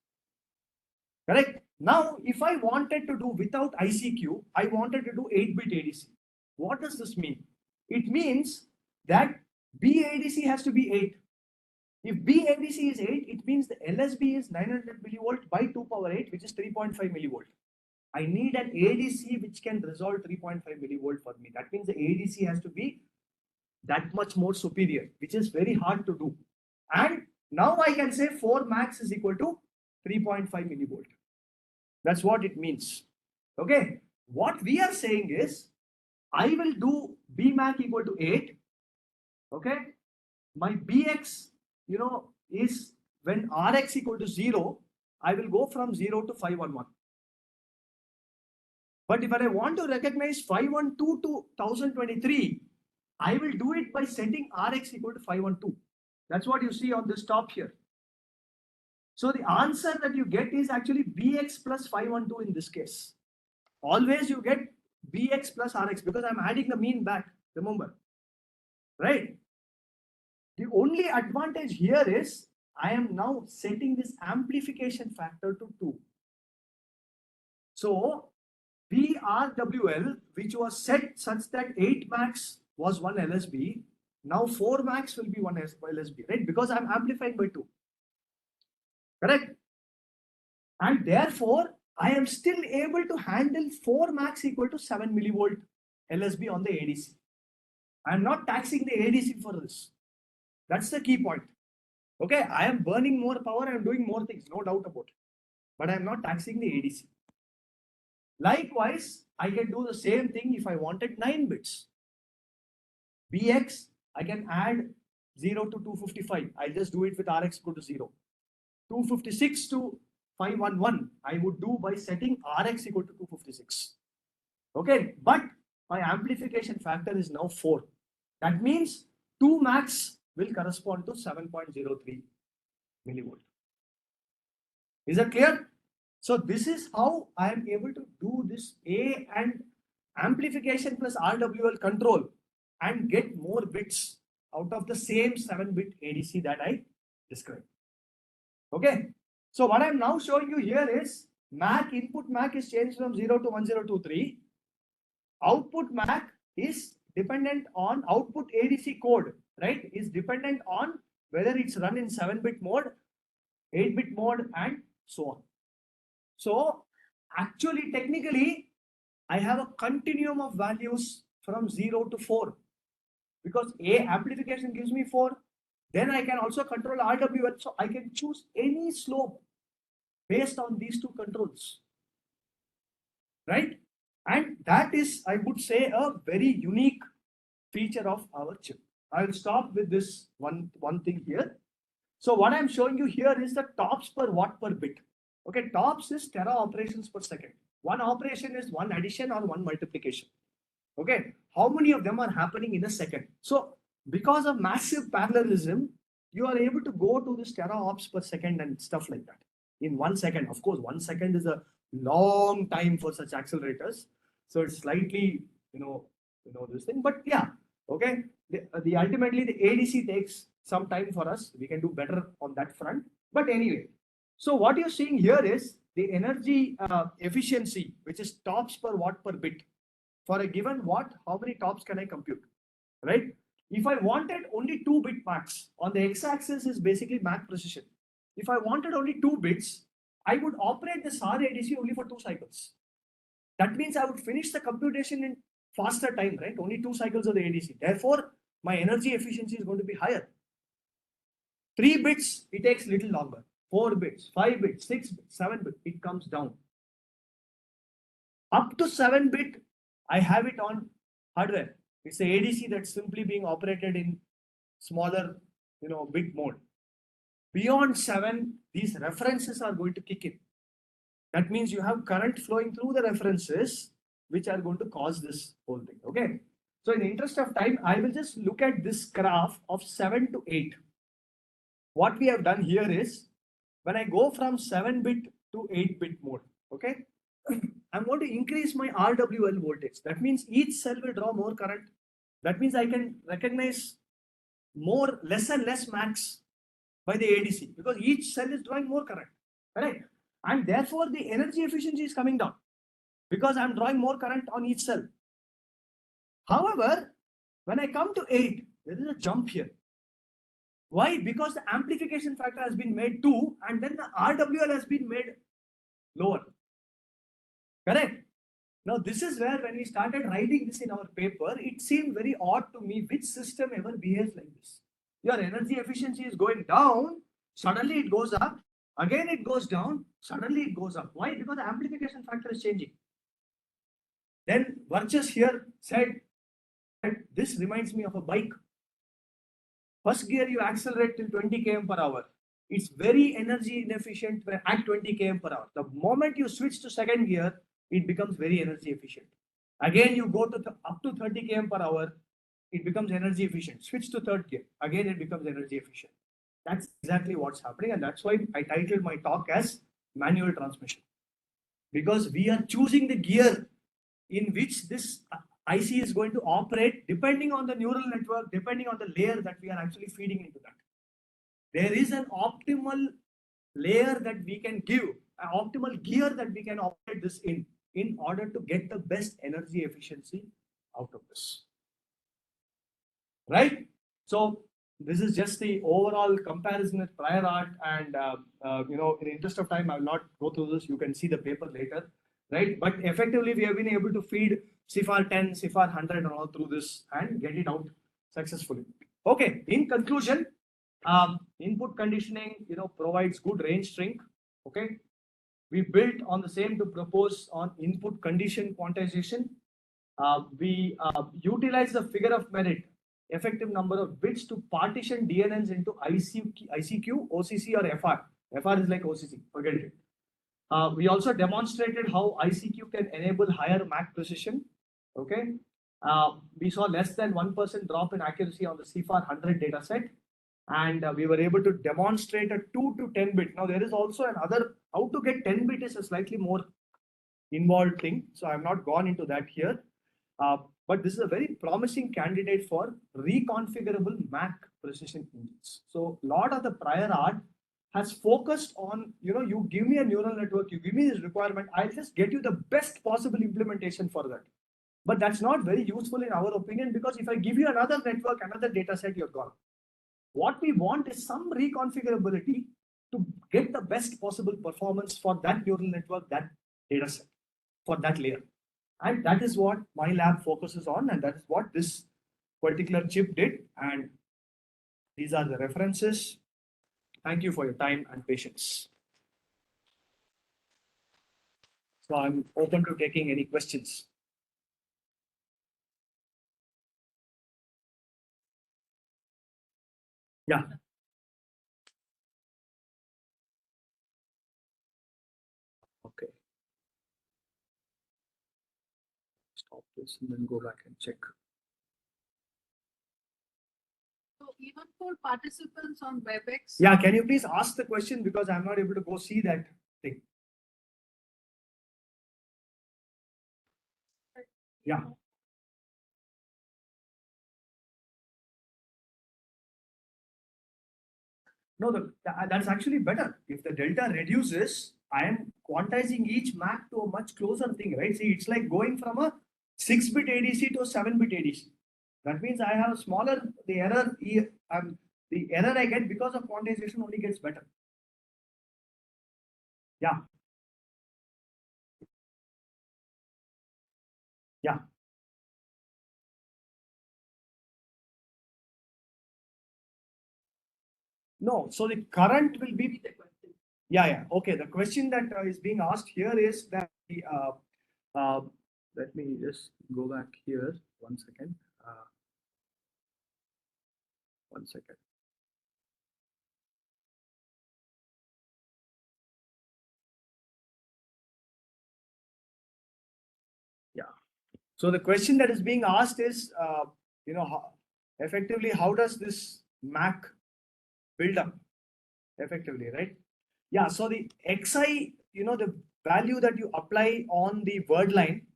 Correct? Now, if I wanted to do without ICQ, I wanted to do 8-bit ADC. What does this mean? It means that B ADC has to be 8. If B ADC is 8, it means the LSB is 900 millivolt by 2 power 8, which is 3.5 millivolt. I need an ADC which can resolve 3.5 millivolt for me. That means the ADC has to be that much more superior, which is very hard to do. And now I can say 4 max is equal to 3.5 millivolt. That's what it means. Okay. What we are saying is, I will do B max equal to 8. Okay. My BX, is when RX equal to 0, I will go from 0 to 511. But if I want to recognize 512 to 1023, I will do it by setting Rx equal to 512. That's what you see on this top here. So the answer that you get is actually Bx plus 512 in this case. Always you get Bx plus Rx because I'm adding the mean back, remember. Right? The only advantage here is I am now setting this amplification factor to 2. So BRWL, which was set such that 8 max was 1 LSB, now 4 max will be 1 LSB, right? Because I'm amplifying by 2. Correct? And therefore, I am still able to handle 4 max equal to 7 millivolt LSB on the ADC. I'm not taxing the ADC for this. That's the key point. Okay, I am burning more power, I'm doing more things, no doubt about it. But I'm not taxing the ADC. Likewise, I can do the same thing if I wanted 9 bits. BX, I can add 0 to 255. I'll just do it with Rx equal to 0. 256 to 511, I would do by setting Rx equal to 256. Okay, but my amplification factor is now 4. That means 2 max will correspond to 7.03 millivolt. Is that clear? So this is how I am able to do this A and amplification plus RWL control and get more bits out of the same 7-bit ADC that I described. Okay. So what I'm now showing you here is MAC, input MAC is changed from 0 to 1023. Output MAC is dependent on output ADC code, right? Is dependent on whether it's run in 7-bit mode, 8-bit mode, and so on. So actually, technically, I have a continuum of values from 0 to 4 because amplification gives me 4. Then I can also control RWL. So I can choose any slope based on these two controls, right? And that is, I would say, a very unique feature of our chip. I will stop with this one thing here. So what I'm showing you here is the TOPS per watt per bit. Okay, TOPS is tera operations per second. One operation is one addition or one multiplication. Okay, how many of them are happening in a second? So because of massive parallelism, you are able to go to this tera ops per second and stuff like that in 1 second. Of course, 1 second is a long time for such accelerators. So it's slightly, this thing, but yeah, okay. The ultimately the ADC takes some time for us. We can do better on that front. But anyway, so what you're seeing here is the energy efficiency, which is TOPS per watt per bit. For a given watt, how many TOPS can I compute, right? If I wanted only 2-bit max, on the x-axis is basically Mach precision. If I wanted only 2 bits, I would operate the SAR ADC only for 2 cycles. That means I would finish the computation in faster time, right? Only 2 cycles of the ADC. Therefore, my energy efficiency is going to be higher. 3 bits, it takes little longer. 4 bits, 5 bits, 6 bits, 7 bits, it comes down. Up to 7-bit, I have it on hardware. It's the ADC that's simply being operated in smaller, bit mode. Beyond 7, these references are going to kick in. That means you have current flowing through the references, which are going to cause this whole thing. Okay. So in the interest of time, I will just look at this graph of 7 to 8. What we have done here is, when I go from 7-bit to 8-bit mode, okay, I'm going to increase my RWL voltage. That means each cell will draw more current. That means I can recognize less and less max by the ADC because each cell is drawing more current, correct? And therefore the energy efficiency is coming down because I'm drawing more current on each cell. However, when I come to 8, there is a jump here. Why? Because the amplification factor has been made 2 and then the RWL has been made lower. Correct? Now, this is where when we started writing this in our paper, it seemed very odd to me which system ever behaves like this. Your energy efficiency is going down, suddenly it goes up, again it goes down, suddenly it goes up. Why? Because the amplification factor is changing. Then Varchas here said that this reminds me of a bike. First gear you accelerate till 20 km per hour. It's very energy inefficient at 20 km per hour. The moment you switch to second gear, it becomes very energy efficient. Again, you go to up to 30 km per hour, it becomes energy efficient. Switch to third gear, again it becomes energy efficient. That's exactly what's happening, and that's why I titled my talk as manual transmission. Because we are choosing the gear in which this IC is going to operate depending on the neural network, depending on the layer that we are actually feeding into that. There is an optimal layer that we can give, an optimal gear that we can operate this in order to get the best energy efficiency out of this. Right? So this is just the overall comparison with prior art, and in the interest of time, I will not go through this. You can see the paper later, right? But effectively, we have been able to feed CIFAR 10, CIFAR 100 and all through this and get it out successfully. Okay, in conclusion, input conditioning, provides good range shrink. Okay, we built on the same to propose on input condition quantization. We utilize the figure of merit, effective number of bits, to partition DNNs into ICQ, OCC or FR. FR is like OCC, forget it. We also demonstrated how ICQ can enable higher MAC precision. Okay, we saw less than 1% drop in accuracy on the CIFAR 100 data set, and we were able to demonstrate a 2 to 10 bit. Now there is also another, how to get 10 bit is a slightly more involved thing, so I have not gone into that here. But this is a very promising candidate for reconfigurable MAC precision engines. So a lot of the prior art has focused on, you give me a neural network, you give me this requirement, I'll just get you the best possible implementation for that. But that's not very useful in our opinion, because if I give you another network, another data set, you're gone. What we want is some reconfigurability to get the best possible performance for that neural network, that data set, for that layer. And that is what my lab focuses on, and that is what this particular chip did. And these are the references. Thank you for your time and patience. So I'm open to taking any questions. Yeah. Okay. Stop this and then go back and check. So even for participants on WebEx. Yeah, can you please ask the question, because I'm not able to go see that thing. Yeah. No, that's actually better. If the delta reduces, I am quantizing each MAC to a much closer thing, right? See, it's like going from a 6-bit ADC to a 7-bit ADC. That means I have smaller, the error I get because of quantization only gets better. Yeah. Yeah. No, so the current will be, yeah. Okay, the question that is being asked here is that let me just go back here 1 second. 1 second. Yeah. So the question that is being asked is, effectively, how does this MAC build up effectively, right? Yeah. So the XI, the value that you apply on the word line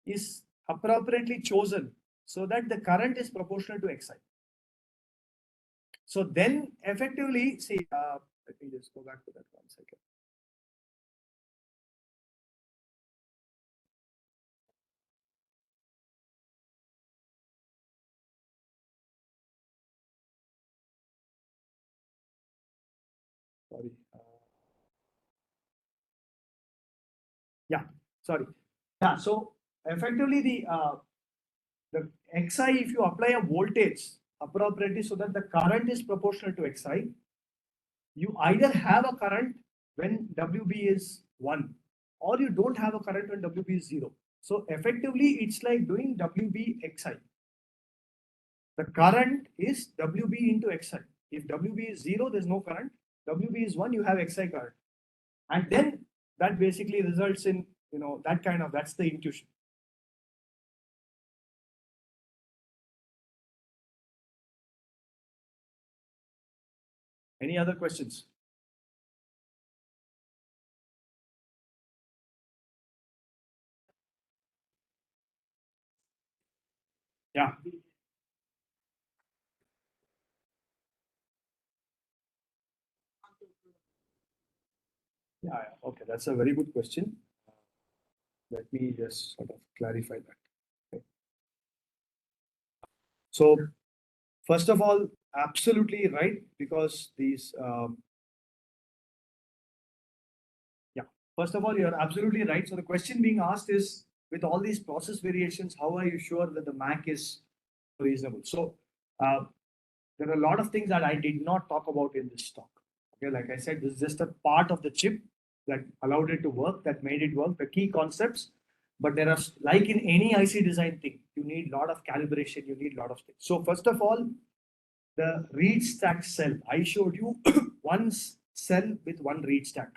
is appropriately chosen so that the current is proportional to XI. So then effectively, see, let me just go back to that 1 second. Sorry. Yeah, sorry. Yeah, so effectively the Xi, if you apply a voltage appropriately so that the current is proportional to Xi, you either have a current when WB is 1 or you don't have a current when WB is 0. So effectively, it's like doing WB Xi. The current is WB into Xi. If WB is 0, there's no current. WB is 1, you have Xi current. And then that basically results in, that kind of, that's the intuition. Any other questions? Yeah. Yeah, okay, that's a very good question. Let me just sort of clarify that. Okay. So, first of all, absolutely right, because these, first of all, you're absolutely right. So the question being asked is, with all these process variations, how are you sure that the MAC is reasonable? So there are a lot of things that I did not talk about in this talk. Okay, like I said, this is just a part of the chip that allowed it to work, that made it work, the key concepts. But there are, like in any IC design thing, you need a lot of calibration, you need a lot of things. So first of all, the read stack cell. I showed you one cell with one read stack.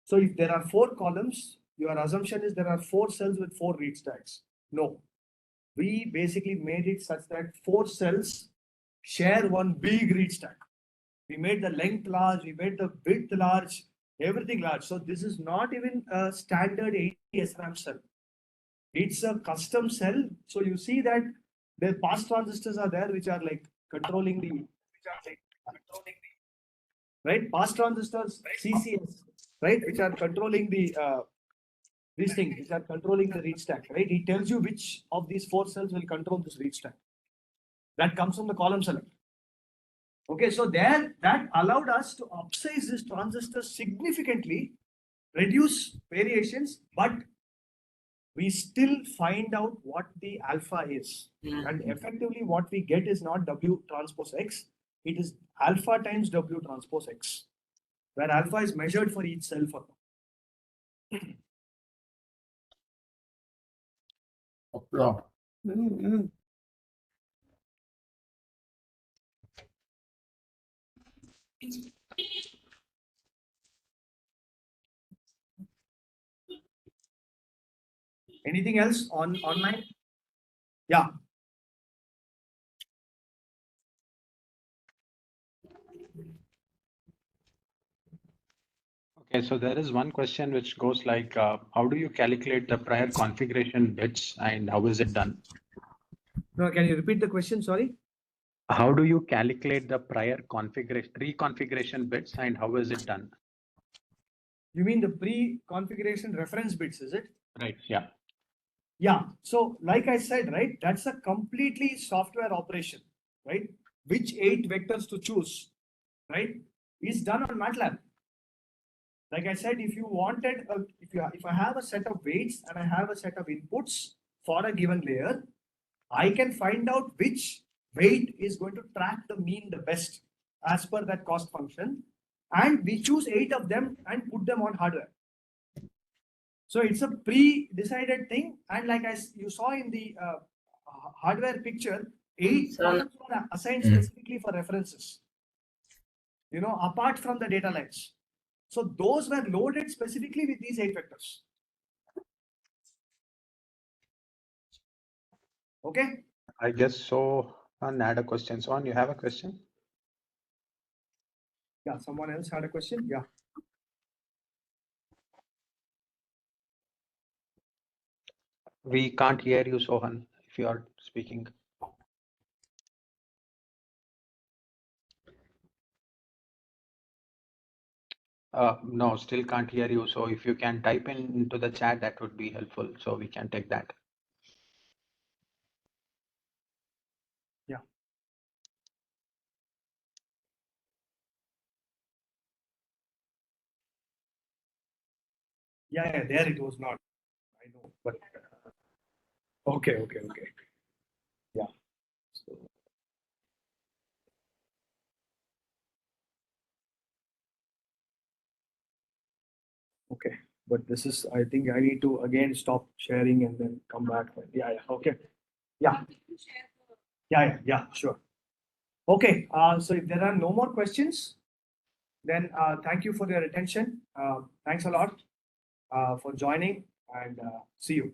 So if there are 4 columns, your assumption is there are 4 cells with 4 read stacks. No, we basically made it such that 4 cells share one big read stack. We made the length large, we made the width large, everything large. So this is not even a standard 80 SRAM cell. It's a custom cell. So you see that the pass transistors are there, which are like controlling the, right? Pass transistors, CCS, right? Which are controlling the, these things, which are controlling the read stack, right? It tells you which of these 4 cells will control this read stack. That comes from the column select. Okay, so there that allowed us to upsize this transistor significantly, reduce variations, but we still find out what the alpha is. And effectively what we get is not W transpose X, it is alpha times W transpose X, where alpha is measured for each cell for Anything else on online? Yeah. Okay, so there is one question which goes like, how do you calculate the prior configuration bits and how is it done? No, can you repeat the question? Sorry. How do you calculate the prior configuration, reconfiguration bits and how is it done? You mean the pre-configuration reference bits, is it? Right, yeah. Yeah, so like I said, right, that's a completely software operation, right? Which 8 vectors to choose, right, is done on MATLAB. Like I said, if you wanted, if I have a set of weights and I have a set of inputs for a given layer, I can find out which weight is going to track the mean the best as per that cost function. And we choose 8 of them and put them on hardware. So it's a pre-decided thing. And like you saw in the hardware picture, 8 columns were assigned specifically for references, apart from the data lines. So those were loaded specifically with these 8 vectors. Okay. I guess so. I had a question. So, you have a question? Yeah, someone else had a question. Yeah. We can't hear you, Sohan, if you are speaking. No, still can't hear you. So if you can type into the chat, that would be helpful. So we can take that. Yeah, there it was not. I know, but okay. Yeah. So, okay, but this is, I think I need to again stop sharing and then come back. Yeah, okay. Yeah, yeah, sure. Okay, so if there are no more questions, then thank you for your attention. Thanks a lot for joining and see you.